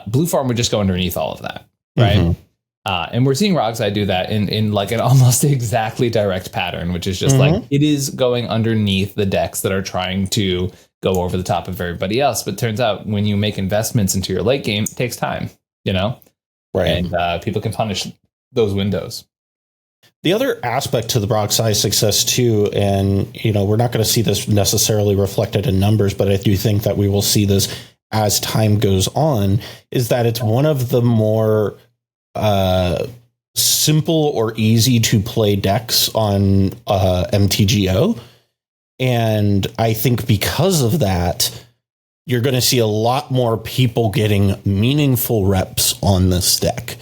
Blue Farm would just go underneath all of that, right? Mm-hmm. And we're seeing Rogsai do that in like an almost exactly direct pattern, which is just like it is going underneath the decks that are trying to go over the top of everybody else. But it turns out when you make investments into your late game, it takes time, you know? Right. And people can punish those windows. The other aspect to the Rogsai success, too, and, you know, we're not going to see this necessarily reflected in numbers, but I do think that we will see this as time goes on, is that it's one of the more simple or easy to play decks on MTGO. And I think because of that, you're going to see a lot more people getting meaningful reps on this deck,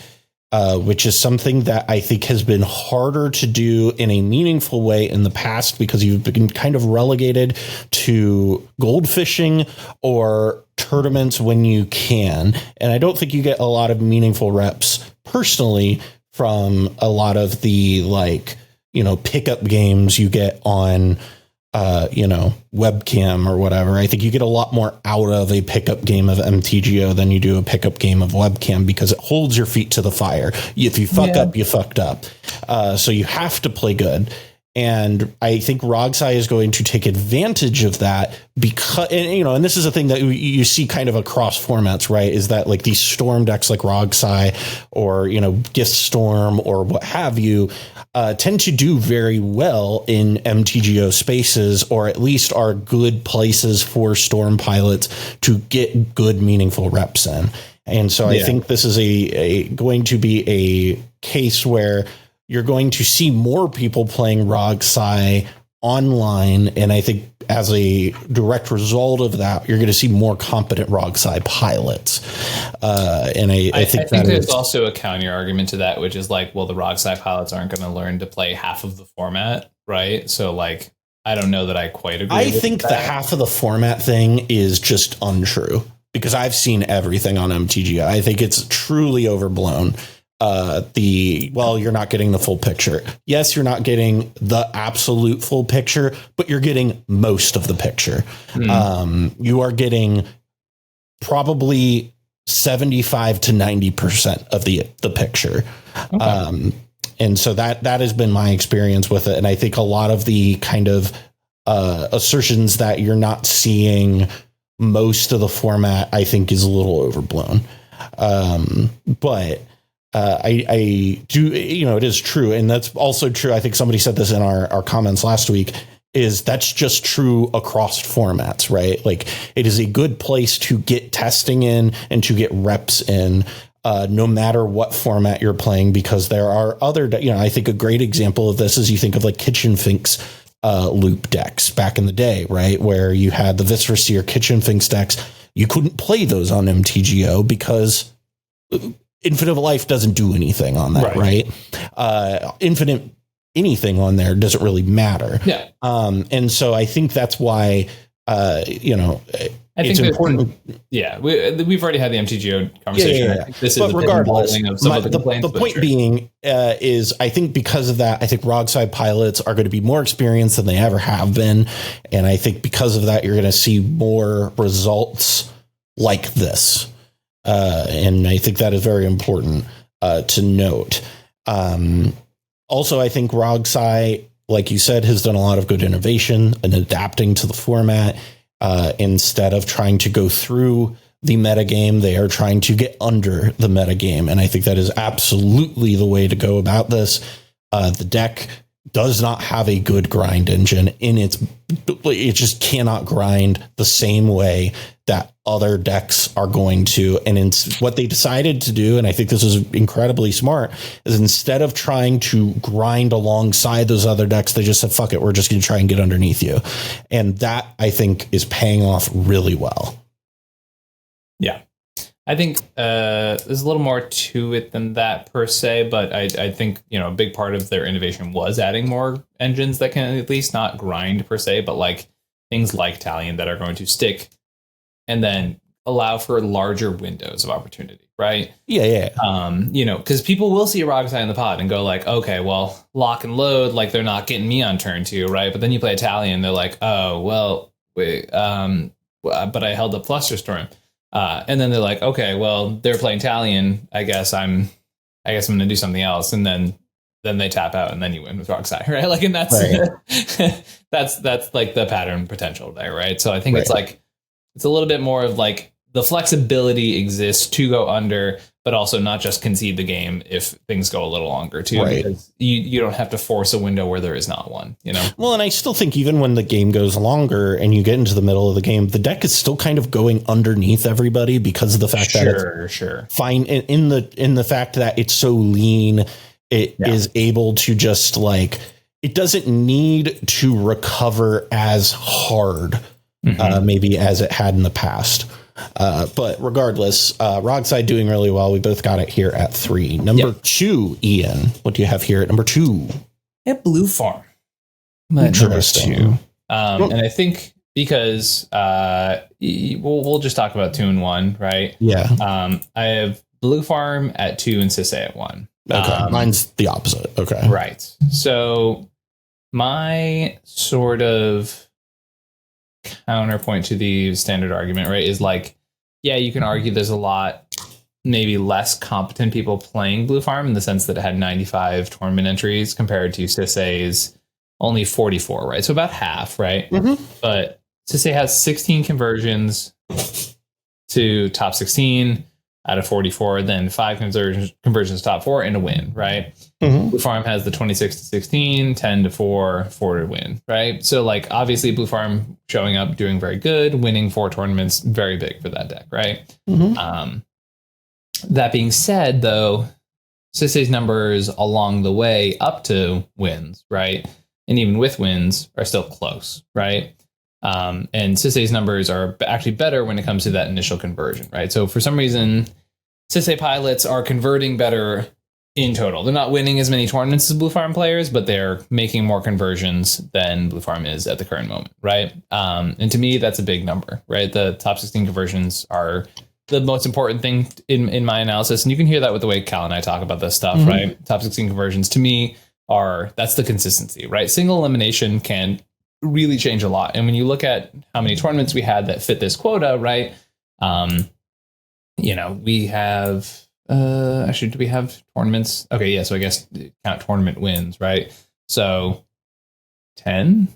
which is something that I think has been harder to do in a meaningful way in the past because you've been kind of relegated to gold fishing or tournaments when you can. And I don't think you get a lot of meaningful reps personally from a lot of the, like, you know, pickup games you get on webcam or whatever. I think you get a lot more out of a pickup game of MTGO than you do a pickup game of webcam because it holds your feet to the fire. If you fuck up, you fucked up. So you have to play good. And I think Rogsai is going to take advantage of that because, and this is a thing that you see kind of across formats, right? Is that like these storm decks like Rogsai or, Gift Storm or what have you, tend to do very well in MTGO spaces, or at least are good places for storm pilots to get good, meaningful reps in. And so I think this is going to be a case where you're going to see more people playing Rogsai online. And I think as a direct result of that, you're going to see more competent Rogsai pilots. And I think there's also a counter argument to that, which is like, well, the Rogsai pilots aren't going to learn to play half of the format, right? So like, I don't know that I quite agree. I think the half of the format thing is just untrue because I've seen everything on MTG. I think it's truly overblown. You're not getting the full picture. Yes, you're not getting the absolute full picture, but you're getting most of the picture. You are getting probably 75 to 90% of the picture. Okay. And so that has been my experience with it. And I think a lot of the kind of assertions that you're not seeing most of the format, I think is a little overblown. But I do, it is true. And that's also true. I think somebody said this in our comments last week, is that's just true across formats, right? Like it is a good place to get testing in and to get reps in, no matter what format you're playing, because there are other, I think a great example of this is you think of like Kitchen Finks loop decks back in the day, right? Where you had the Viscera Kitchen Finks decks. You couldn't play those on MTGO because Infinite Life doesn't do anything on that, right? Infinite anything on there doesn't really matter. Yeah. And so I think that's why, it's important. We've already had the MTGO conversation. Yeah. This is but regardless, the point being is I think because of that, I think Rogsai pilots are going to be more experienced than they ever have been. And I think because of that, you're going to see more results like this. And I think that is very important to note. Also, I think Rogsai, like you said, has done a lot of good innovation and adapting to the format. Instead of trying to go through the metagame, they are trying to get under the metagame. And I think that is absolutely the way to go about this. The deck does not have a good grind engine it just cannot grind the same way that other decks are going to. And what they decided to do, and I think this is incredibly smart, is instead of trying to grind alongside those other decks, they just said, fuck it, we're just going to try and get underneath you. And that, I think, is paying off really well. Yeah. I think there's a little more to it than that per se, but I think, a big part of their innovation was adding more engines that can at least not grind per se, but like things like Talion that are going to stick and then allow for larger windows of opportunity, right? Yeah. Because people will see a Rograkh in the pod and go like, okay, well, lock and load, like they're not getting me on turn 2, right? But then you play Talion, they're like, oh, well, wait, but I held up Flusterstorm. And then they're like, okay, well, they're playing Talion. I guess I'm going to do something else. And then they tap out and then you win with Rograkh, right? Like, and that's, right. that's like the pattern potential there, right? So I think it's like, it's a little bit more of like the flexibility exists to go under, but also not just concede the game if things go a little longer too, because you don't have to force a window where there is not one, Well, and I still think even when the game goes longer and you get into the middle of the game, the deck is still kind of going underneath everybody because of the fact that it's fine in the fact that it's so lean. It is able to just like, it doesn't need to recover as hard, maybe as it had in the past. But regardless, Rogside doing really well. We both got it here at 3. Number 2, Ian. What do you have here at number 2? At Blue Farm. Interesting. And I think because we'll just talk about 2 and 1, right? Yeah. I have Blue Farm at 2 and Sisay at 1. Okay. Mine's the opposite. Okay. Right. So my sort of counterpoint to the standard argument, right, is like, yeah, you can argue there's a lot, maybe less competent people playing Blue Farm in the sense that it had 95 tournament entries compared to Sisay's only 44, right? So about half, right? But Sisay has 16 conversions to top 16 out of 44, then 5 conversions to top 4 and a win, right? Blue Farm has the 26 to 16, 10 to 4, 4 to win, right? So like obviously Blue Farm showing up, doing very good, winning 4 tournaments, very big for that deck, right? That being said, though, Sisay's numbers along the way up to wins, right? And even with wins are still close, right? And Sisay's numbers are actually better when it comes to that initial conversion, right? So for some reason, Sisay pilots are converting better in total. They're not winning as many tournaments as Blue Farm players, but they're making more conversions than Blue Farm is at the current moment, right? And to me, that's a big number, right? The top 16 conversions are the most important thing in my analysis. And you can hear that with the way Cal and I talk about this stuff, right? Top 16 conversions to me that's the consistency, right? Single elimination can really change a lot. And when you look at how many tournaments we had that fit this quota, right? We have, actually, do we have tournaments? Okay. Yeah. So I guess count tournament wins, right? So 10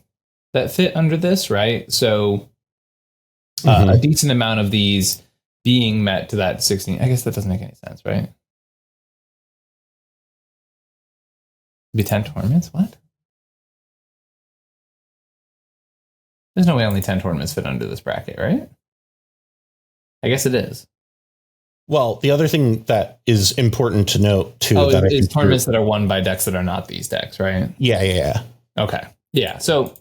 that fit under this, right? So a decent amount of these being met to that 16. I guess that doesn't make any sense, right? Be 10 tournaments? What? There's no way only 10 tournaments fit under this bracket, right? I guess it is. Well, the other thing that is important to note, too, is tournaments that are won by decks that are not these decks, right? Yeah. Okay. Yeah. So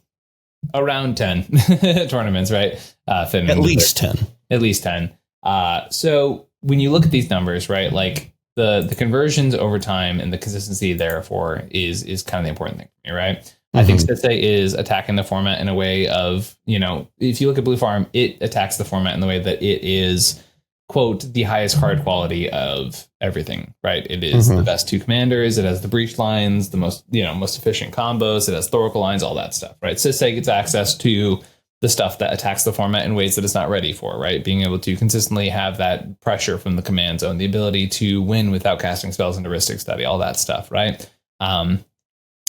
around 10 tournaments, right? Fit at least 10. At least 10. So when you look at these numbers, right, like the conversions over time and the consistency, therefore, is kind of the important thing for me, right? I think Sisay is attacking the format in a way of, if you look at Blue Farm, it attacks the format in the way that it is, quote, the highest card quality of everything, right? It is the best 2 commanders. It has the breach lines, the most efficient combos. It has Thoracle lines, all that stuff, right? Sisay gets access to the stuff that attacks the format in ways that it's not ready for, right? Being able to consistently have that pressure from the command zone, the ability to win without casting spells into Rhystic Study, all that stuff, right?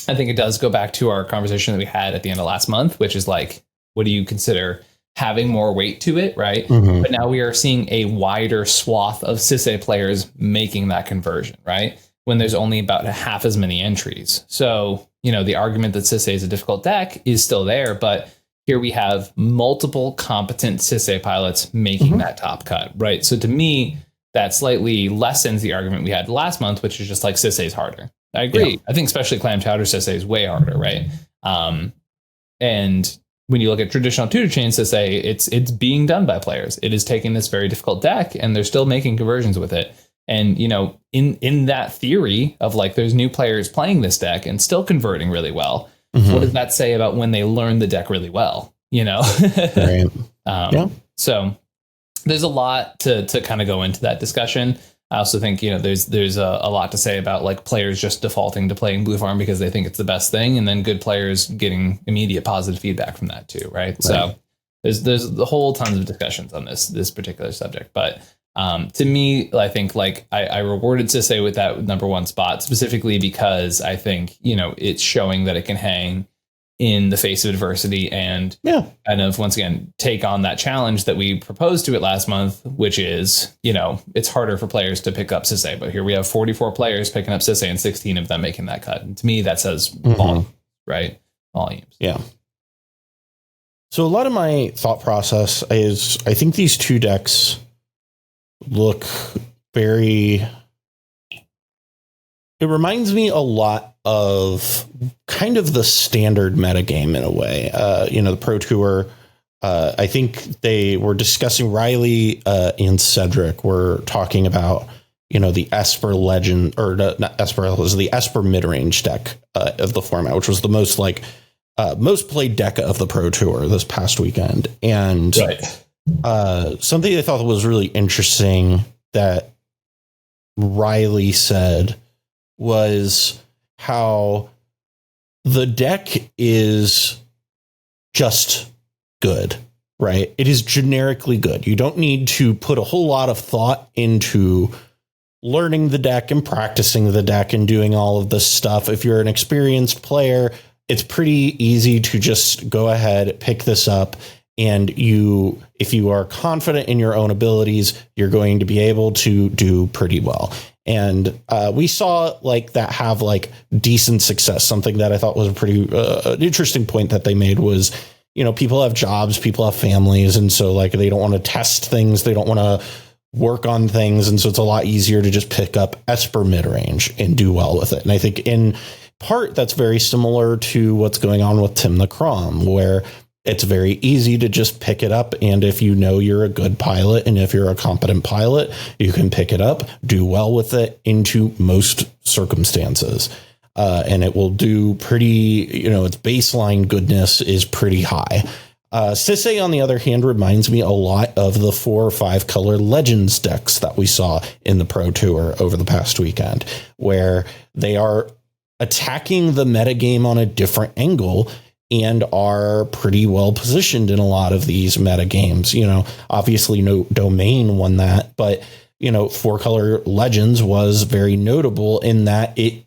I think it does go back to our conversation that we had at the end of last month, which is like, what do you consider having more weight to it, right? But now we are seeing a wider swath of Sisay players making that conversion, right? When there's only about half as many entries. So, the argument that Sisay is a difficult deck is still there, but here we have multiple competent Sisay pilots making that top cut, right? So to me, that slightly lessens the argument we had last month, which is just like Sisay's harder. I agree. Yeah. I think especially Clam Chowder Sisay is way harder, right? And when you look at traditional tutor chain Sisay, it's being done by players. It is taking this very difficult deck and they're still making conversions with it. And, in that theory of like, there's new players playing this deck and still converting really well. What does that say about when they learn the deck really well? you know. Right. So there's a lot to kind of go into that discussion. I also think, you know, there's a lot to say about like players just defaulting to playing Blue Farm because they think it's the best thing, and then good players getting immediate positive feedback from that too, right? So there's the whole tons of discussions on this particular subject. But to me, I think like I rewarded Sisay with that number one spot specifically because I think, you know, it's showing that it can hang in the face of adversity and kind of, once again, take on that challenge that we proposed to it last month, which is, you know, it's harder for players to pick up Sisay. But here we have 44 players picking up Sisay and 16 of them making that cut. And to me, that says volume, right? Volumes. Yeah. So a lot of my thought process is I think these two decks look very... It reminds me a lot of kind of the standard metagame in a way. You know, the Pro Tour, I think they were discussing, Riley and Cedric were talking about, you know, the Esper Legend, or not Esper, it was the Esper mid-range deck of the format, which was the most like most played deck of the Pro Tour this past weekend. And something I thought was really interesting that Riley said was how the deck is just good, right? It is generically good. You don't need to put a whole lot of thought into learning the deck and practicing the deck and doing all of this stuff. If you're an experienced player, it's pretty easy to just go ahead, pick this up, and if you are confident in your own abilities, you're going to be able to do pretty well. And we saw like that have like decent success. Something that I thought was a pretty interesting point that they made was, you know, people have jobs, people have families. And so like they don't want to test things. They don't want to work on things. And so it's a lot easier to just pick up Esper mid-range and do well with it. And I think in part that's very similar to what's going on with Tim the Crom, where it's very easy to just pick it up. And if you know you're a good pilot and if you're a competent pilot, you can pick it up, do well with it into most circumstances. And it will do pretty, you know, its baseline goodness is pretty high. Sisay, on the other hand, reminds me a lot of the 4 or 5 color Legends decks that we saw in the Pro Tour over the past weekend, where they are attacking the metagame on a different angle and are pretty well positioned in a lot of these meta games. You know, obviously no Domain won that, but, you know, 4 color Legends was very notable in that it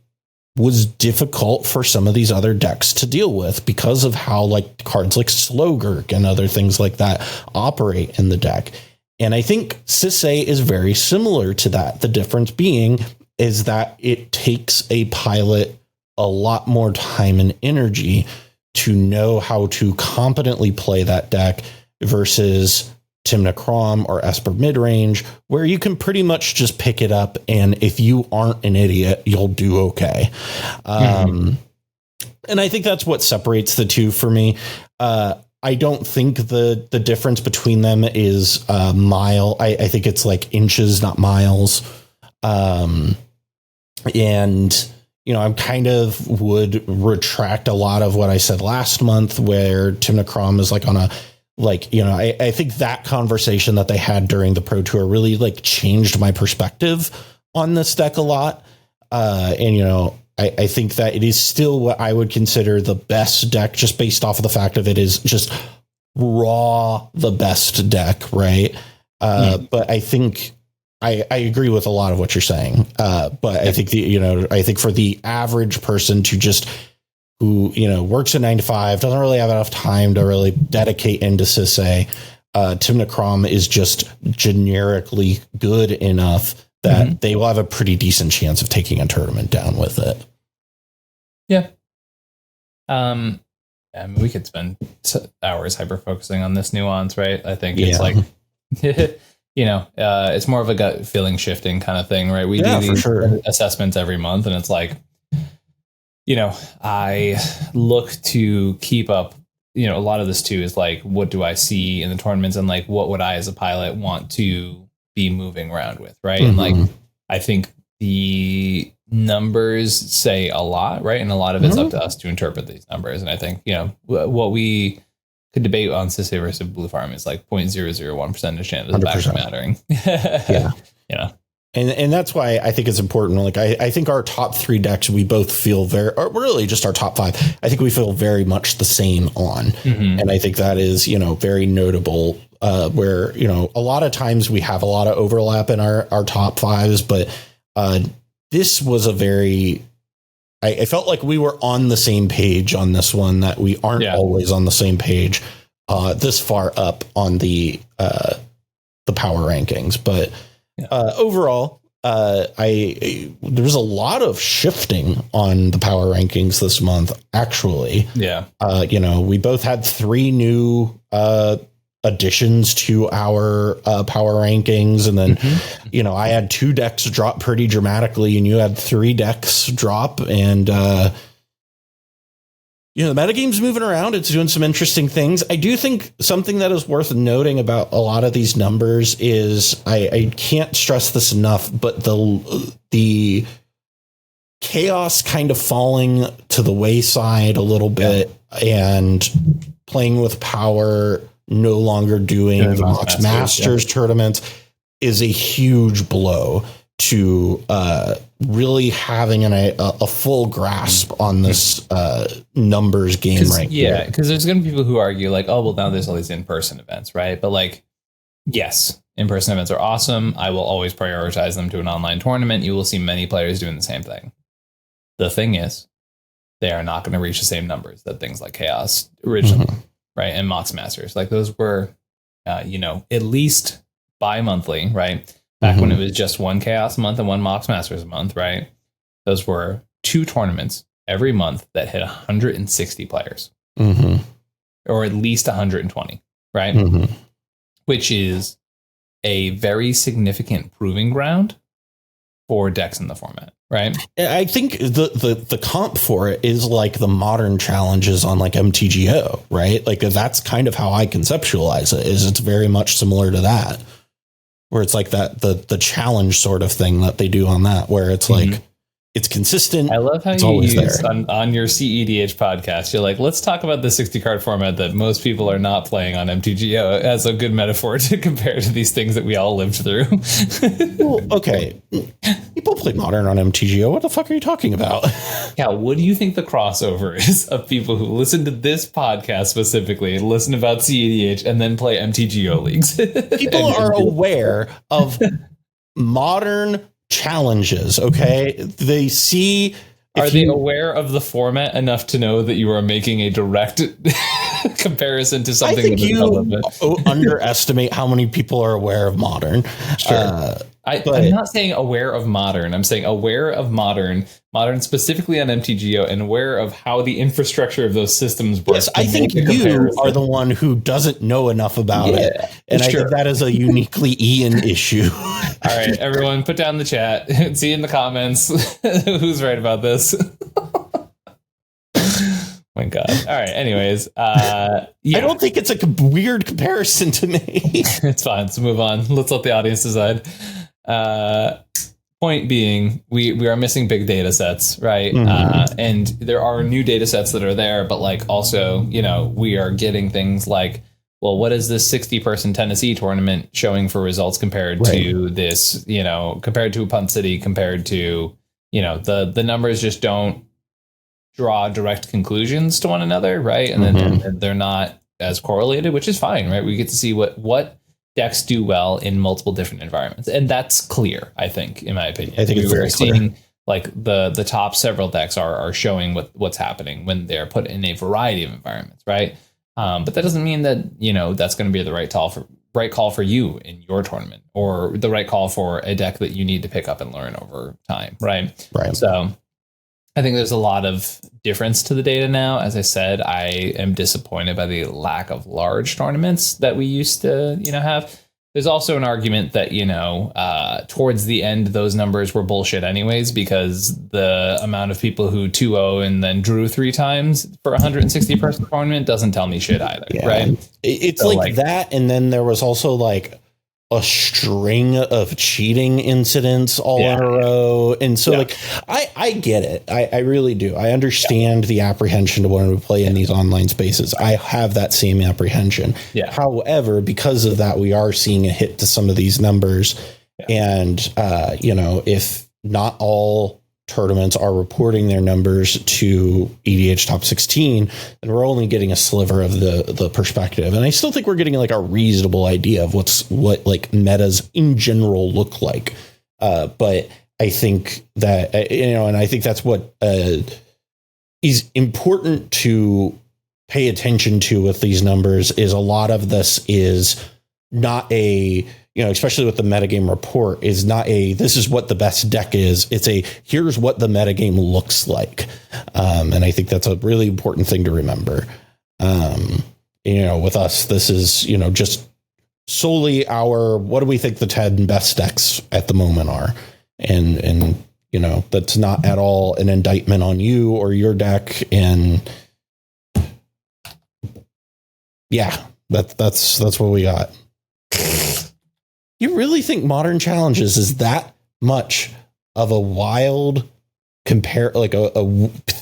was difficult for some of these other decks to deal with because of how like cards like Slogurk and other things like that operate in the deck. And I think Sisay is very similar to that. The difference being is that it takes a pilot a lot more time and energy to know how to competently play that deck versus Timna Crom or Esper midrange, where you can pretty much just pick it up, and if you aren't an idiot, you'll do okay. And I think that's what separates the two for me. I don't think the difference between them is mile. I think it's like inches, not miles. And you know, I'm kind of would retract a lot of what I said last month, where Timna Crom is like on a, like, you know, I think that conversation that they had during the Pro Tour really like changed my perspective on this deck a lot. And, you know, I think that it is still what I would consider the best deck, just based off of the fact of it is just raw, the best deck. Right. But I think I agree with a lot of what you're saying. But I think I think for the average person to just, who, you know, works a 9 to 5, doesn't really have enough time to really dedicate into Sisay, Timna Crom is just generically good enough that they will have a pretty decent chance of taking a tournament down with it. Yeah. I mean, we could spend hours hyper focusing on this nuance, right? I think it's like, you know, it's more of a gut feeling shifting kind of thing, right? We do these assessments every month, and it's like, you know, I look to keep up, you know, a lot of this too is like, what do I see in the tournaments, and like, what would I as a pilot want to be moving around with, right? And like, I think the numbers say a lot, right? And a lot of it's up to us to interpret these numbers. And I think, you know, what we could debate on Sisay versus Blue Farm is like 0.001% chance of actually mattering. Yeah. Yeah. And that's why I think it's important. Like, I think our top 3 decks, we both feel or really just our top 5, I think we feel very much the same on. And I think that is, very notable, where, a lot of times we have a lot of overlap in our top 5s, but this was a very, I felt like we were on the same page on this one, that we aren't always on the same page this far up on the power rankings. But overall, there's a lot of shifting on the power rankings this month, actually. Yeah. We both had 3 new additions to our power rankings. And then, I had 2 decks drop pretty dramatically, and you had 3 decks drop. And, the metagame's moving around. It's doing some interesting things. I do think something that is worth noting about a lot of these numbers is I can't stress this enough, but the chaos kind of falling to the wayside a little bit, and playing with power, no longer doing the Mox Masters tournaments is a huge blow to really having a full grasp on this numbers game right here. Because there's going to be people who argue like, oh, well, now there's all these in-person events, right? But like, yes, in-person events are awesome. I will always prioritize them to an online tournament. You will see many players doing the same thing. The thing is, they are not going to reach the same numbers that things like Chaos originally, right? And Mox Masters. Like those were, at least bi-monthly, right? Back when it was just 1 Chaos a month and 1 Mox Masters a month, right? Those were 2 tournaments every month that hit 160 players. Or at least 120, right? Which is a very significant proving ground for decks in the format, right? I think the comp for it is like the modern challenges on like MTGO, right? Like that's kind of how I conceptualize it, is it's very much similar to that. Where it's like that the challenge sort of thing that they do on that, where it's like it's consistent. I love how you use on your cEDH podcast. You're like, let's talk about the 60 card format that most people are not playing on MTGO as a good metaphor to compare to these things that we all lived through. Well, okay, people play Modern on MTGO. What the fuck are you talking about? Yeah, what do you think the crossover is of people who listen to this podcast specifically, listen about cEDH, and then play MTGO leagues? People are aware of Modern challenges. Okay, they see. Are they aware of the format enough to know that you are making a direct comparison to something? I think you underestimate how many people are aware of Modern. Sure. I'm not saying aware of Modern. I'm saying aware of Modern specifically on MTGO, and aware of how the infrastructure of those systems work. Yes, I think you are the one who doesn't know enough about it. And I think that is a uniquely Ian issue. All right, everyone, put down the chat. See in the comments who's right about this. My God. All right. Anyways, I don't think it's a weird comparison to me. It's fine. Let's move on. Let's let the audience decide. Point being, we are missing big data sets, right? And there are new data sets that are there, but like also, we are getting things like, well, what is this 60-person Tennessee tournament showing for results compared to this, compared to a Punt City, compared to, the numbers just don't draw direct conclusions to one another, right? And then they're not as correlated, which is fine, right? We get to see what decks do well in multiple different environments, and that's clear. I think, in my opinion, I think it's very clear. Seeing like the top several decks are showing what's happening when they're put in a variety of environments, right? But that doesn't mean that that's going to be the right call for you in your tournament, or the right call for a deck that you need to pick up and learn over time, right? Right. So I think there's a lot of difference to the data now. As I said, I am disappointed by the lack of large tournaments that we used to, have. There's also an argument that, towards the end, those numbers were bullshit anyways, because the amount of people who 2-0 and then drew 3 times for a 160 person tournament doesn't tell me shit either. Right. It's so like that. And then there was also like a string of cheating incidents all in a row. And so like, I get it. I really do. I understand the apprehension to want to play in these online spaces. I have that same apprehension. However, because of that, we are seeing a hit to some of these numbers. And, you know, if not all tournaments are reporting their numbers to EDH Top 16, and we're only getting a sliver of the perspective. And I still think we're getting like a reasonable idea of what like metas in general look like. But I think that, you know, and I think that's what is important to pay attention to with these numbers is a lot of this is not a, you know, especially with the metagame report, is not a, this is what the best deck is. It's a, here's what the metagame looks like. And I think that's a really important thing to remember. You know, with us, this is, you know, just solely our, what do we think the 10 best decks at the moment are? And, you know, that's not at all an indictment on you or your deck. And yeah, that's what we got. You really think Modern Challenges is that much of a wild compare, like a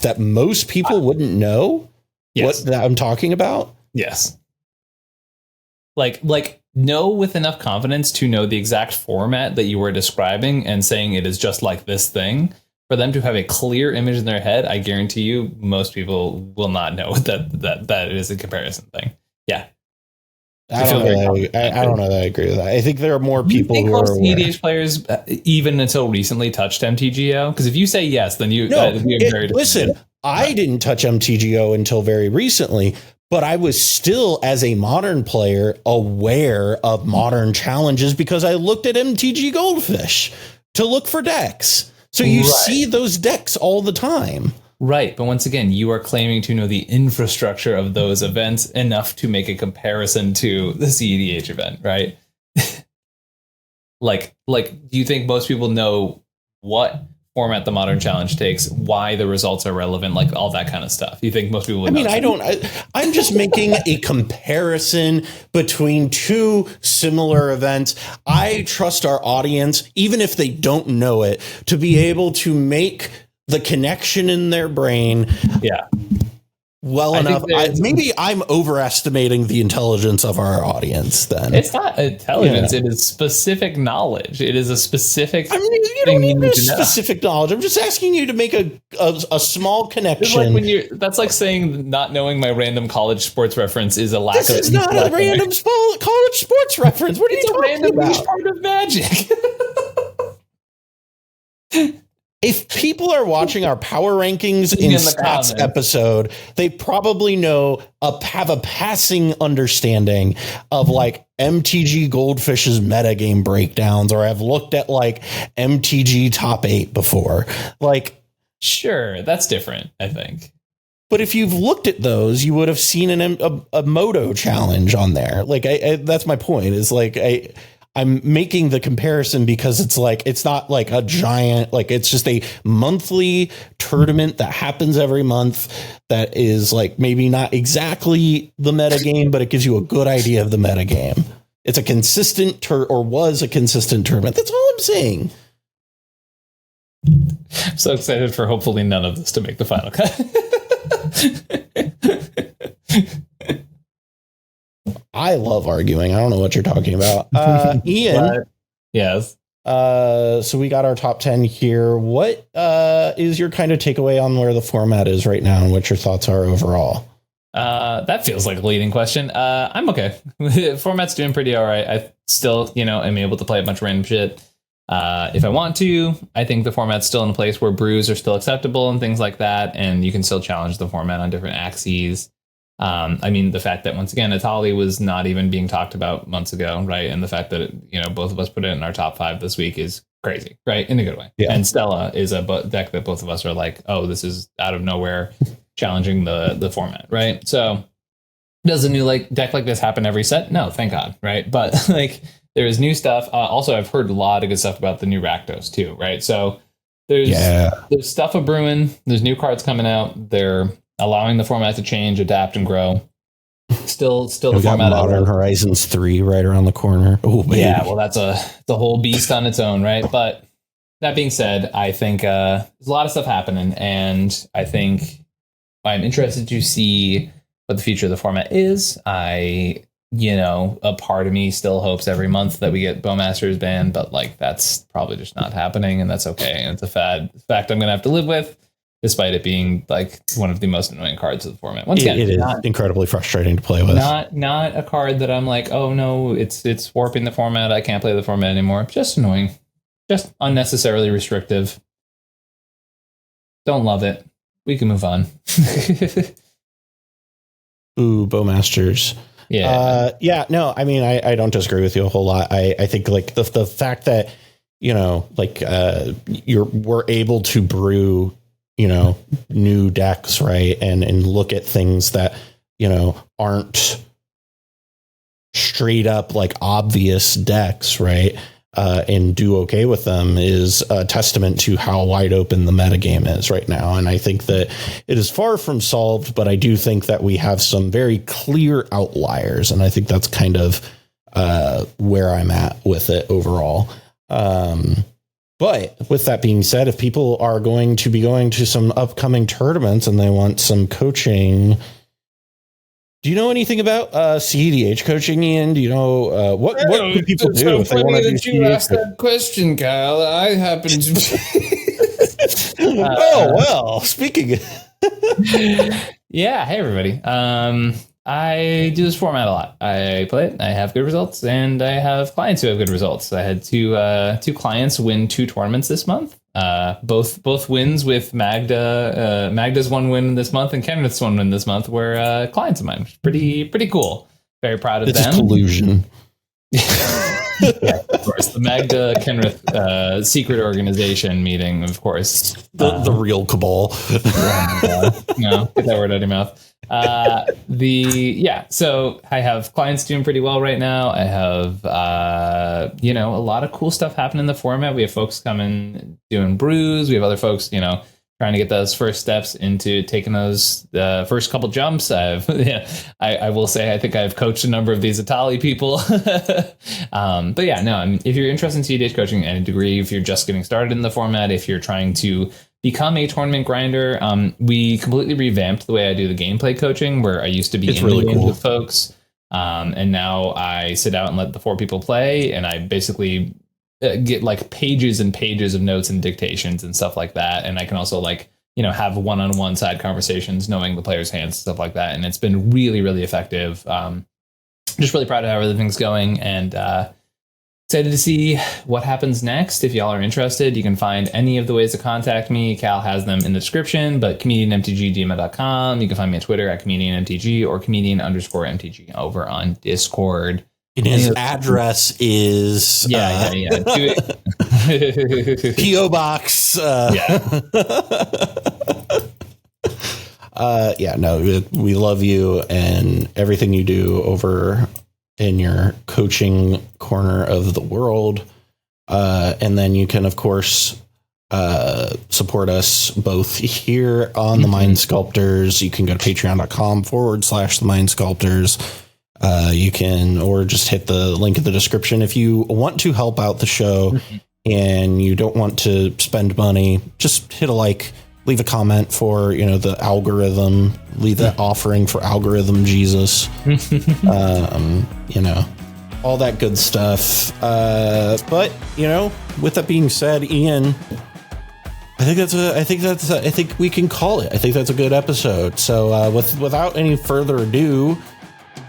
that most people wouldn't know what that I'm talking about? Yes. Like know with enough confidence to know the exact format that you were describing and saying it is just like this thing. For them to have a clear image in their head, I guarantee you most people will not know that is a comparison thing. Yeah. I don't know that I agree with that. I think there are more people who are aware. CEDH players, even until recently, touched MTGO? Because if you say yes, then you listen. I didn't touch MTGO until very recently, but I was still, as a modern player, aware of Modern Challenges because I looked at MTG Goldfish to look for decks. So you see those decks all the time. Right. But once again, you are claiming to know the infrastructure of those events enough to make a comparison to the CEDH event, right? like, do you think most people know what format the Modern Challenge takes, why the results are relevant, like all that kind of stuff? You think most people would know? I mean, I'm just making a comparison between two similar events. I trust our audience, even if they don't know it, to be able to make the connection in their brain well enough. Maybe I'm overestimating the intelligence of our audience then. It's not intelligence. It is specific knowledge. It is a specific you don't need specific knowledge. I'm just asking you to make a small connection. That's like saying not knowing my random college sports reference is a lack of. This is not a random college sports reference. What are you talking about? It's a random part of Magic. If people are watching our power rankings in stats episode, they probably have a passing understanding of like MTG Goldfish's metagame breakdowns, or have looked at like MTG top 8 before. Like, sure, that's different, I think. But if you've looked at those, you would have seen a Moto challenge on there. Like, that's my point. Is like I'm making the comparison because it's like, it's not like a giant, like it's just a monthly tournament that happens every month that is like maybe not exactly the metagame, but it gives you a good idea of the metagame. It's a consistent was a consistent tournament. That's all I'm saying. I'm so excited for hopefully none of this to make the final cut. I love arguing. I don't know what you're talking about. Ian. Yes. So we got our top 10 here. What is your kind of takeaway on where the format is right now and what your thoughts are overall? That feels like a leading question. I'm okay. The format's doing pretty all right. I still, am able to play a bunch of random shit. If I want to, I think the format's still in a place where brews are still acceptable and things like that. And you can still challenge the format on different axes. I mean, the fact that, once again, Atali was not even being talked about months ago, right? And the fact that, both of us put it in our top 5 this week is crazy, right? In a good way. Yeah. And Stella is a deck that both of us are like, oh, this is out of nowhere challenging the format, right? So does a new deck like this happen every set? No, thank God, right? But there is new stuff. Also, I've heard a lot of good stuff about the new Rakdos too, right? So there's stuff of brewing. There's new cards coming out. They're allowing the format to change, adapt, and grow. Still the We got format. Modern Horizons 3 right around the corner. Oh, baby. Yeah, well, that's a whole beast on its own, right? But that being said, I think there's a lot of stuff happening, and I think I'm interested to see what the future of the format is. A part of me still hopes every month that we get Bowmasters banned, but like that's probably just not happening, and that's okay. And it's a fact I'm going to have to live with, despite it being like one of the most annoying cards of the format. Once again, it is incredibly frustrating to play with. Not a card that I'm like, oh no, it's warping the format. I can't play the format anymore. Just annoying. Just unnecessarily restrictive. Don't love it. We can move on. Ooh, Bowmasters. Yeah. No, I mean, I don't disagree with you a whole lot. I think like the fact that, we're able to brew, new decks, right. And look at things that, aren't straight up like obvious decks, right. And do okay with them is a testament to how wide open the metagame is right now. And I think that it is far from solved, but I do think that we have some very clear outliers. And I think that's kind of where I'm at with it overall. But with that being said, if people are going to be going to some upcoming tournaments and they want some coaching, do you know anything about cEDH coaching, Ian? Do you know what do people do if they want to do CEDH? You asked that question, Kyle. I happen to. Oh well, speaking. Yeah. Hey, everybody. I do this format a lot. I play it. I have good results, and I have clients who have good results. I had two clients win 2 tournaments this month. Both wins with Magda. Magda's 1 win this month, and Kenneth's 1 win this month were clients of mine. Which is pretty cool. Very proud of them. It's collusion. Yeah, of course. The Magda Kenneth secret organization meeting, of course. The real cabal. No, get that word out of your mouth. So I have clients doing pretty well right now. I have a lot of cool stuff happening in the format. We have folks coming doing brews. We have other folks, trying to get those first steps into taking those first couple jumps. I will say I think I've coached a number of these Itali people. But yeah, no, if you're interested in cEDH coaching at a degree, if you're just getting started in the format, if you're trying to become a tournament grinder, we completely revamped the way I do the gameplay coaching, where I used to be in the games with folks. And now I sit out and let the 4 people play, and I basically get like pages and pages of notes and dictations and stuff like that. And I can also have one-on-one side conversations, knowing the player's hands and stuff like that. And it's been really, really effective. Just really proud of how everything's going, and excited to see what happens next. If y'all are interested, you can find any of the ways to contact me. Cal has them in the description, but ComedianMTG@gmail.com. You can find me on Twitter at ComedianMTG or Comedian_MTG over on Discord. And his address is P.O. Box. We love you and everything you do over in your coaching corner of the world. And then you can, of course, support us both here on the Mind Sculptors. You can go to patreon.com/the Mind Sculptors. You can, or just hit the link in the description. If you want to help out the show and you don't want to spend money, just hit a like, leave a comment for, the algorithm, leave that offering for algorithm Jesus, all that good stuff. But with that being said, Ian, I think we can call it. I think that's a good episode. So without any further ado,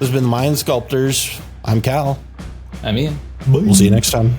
this has been the Mind Sculptors. I'm Cal. I'm Ian. We'll see you next time.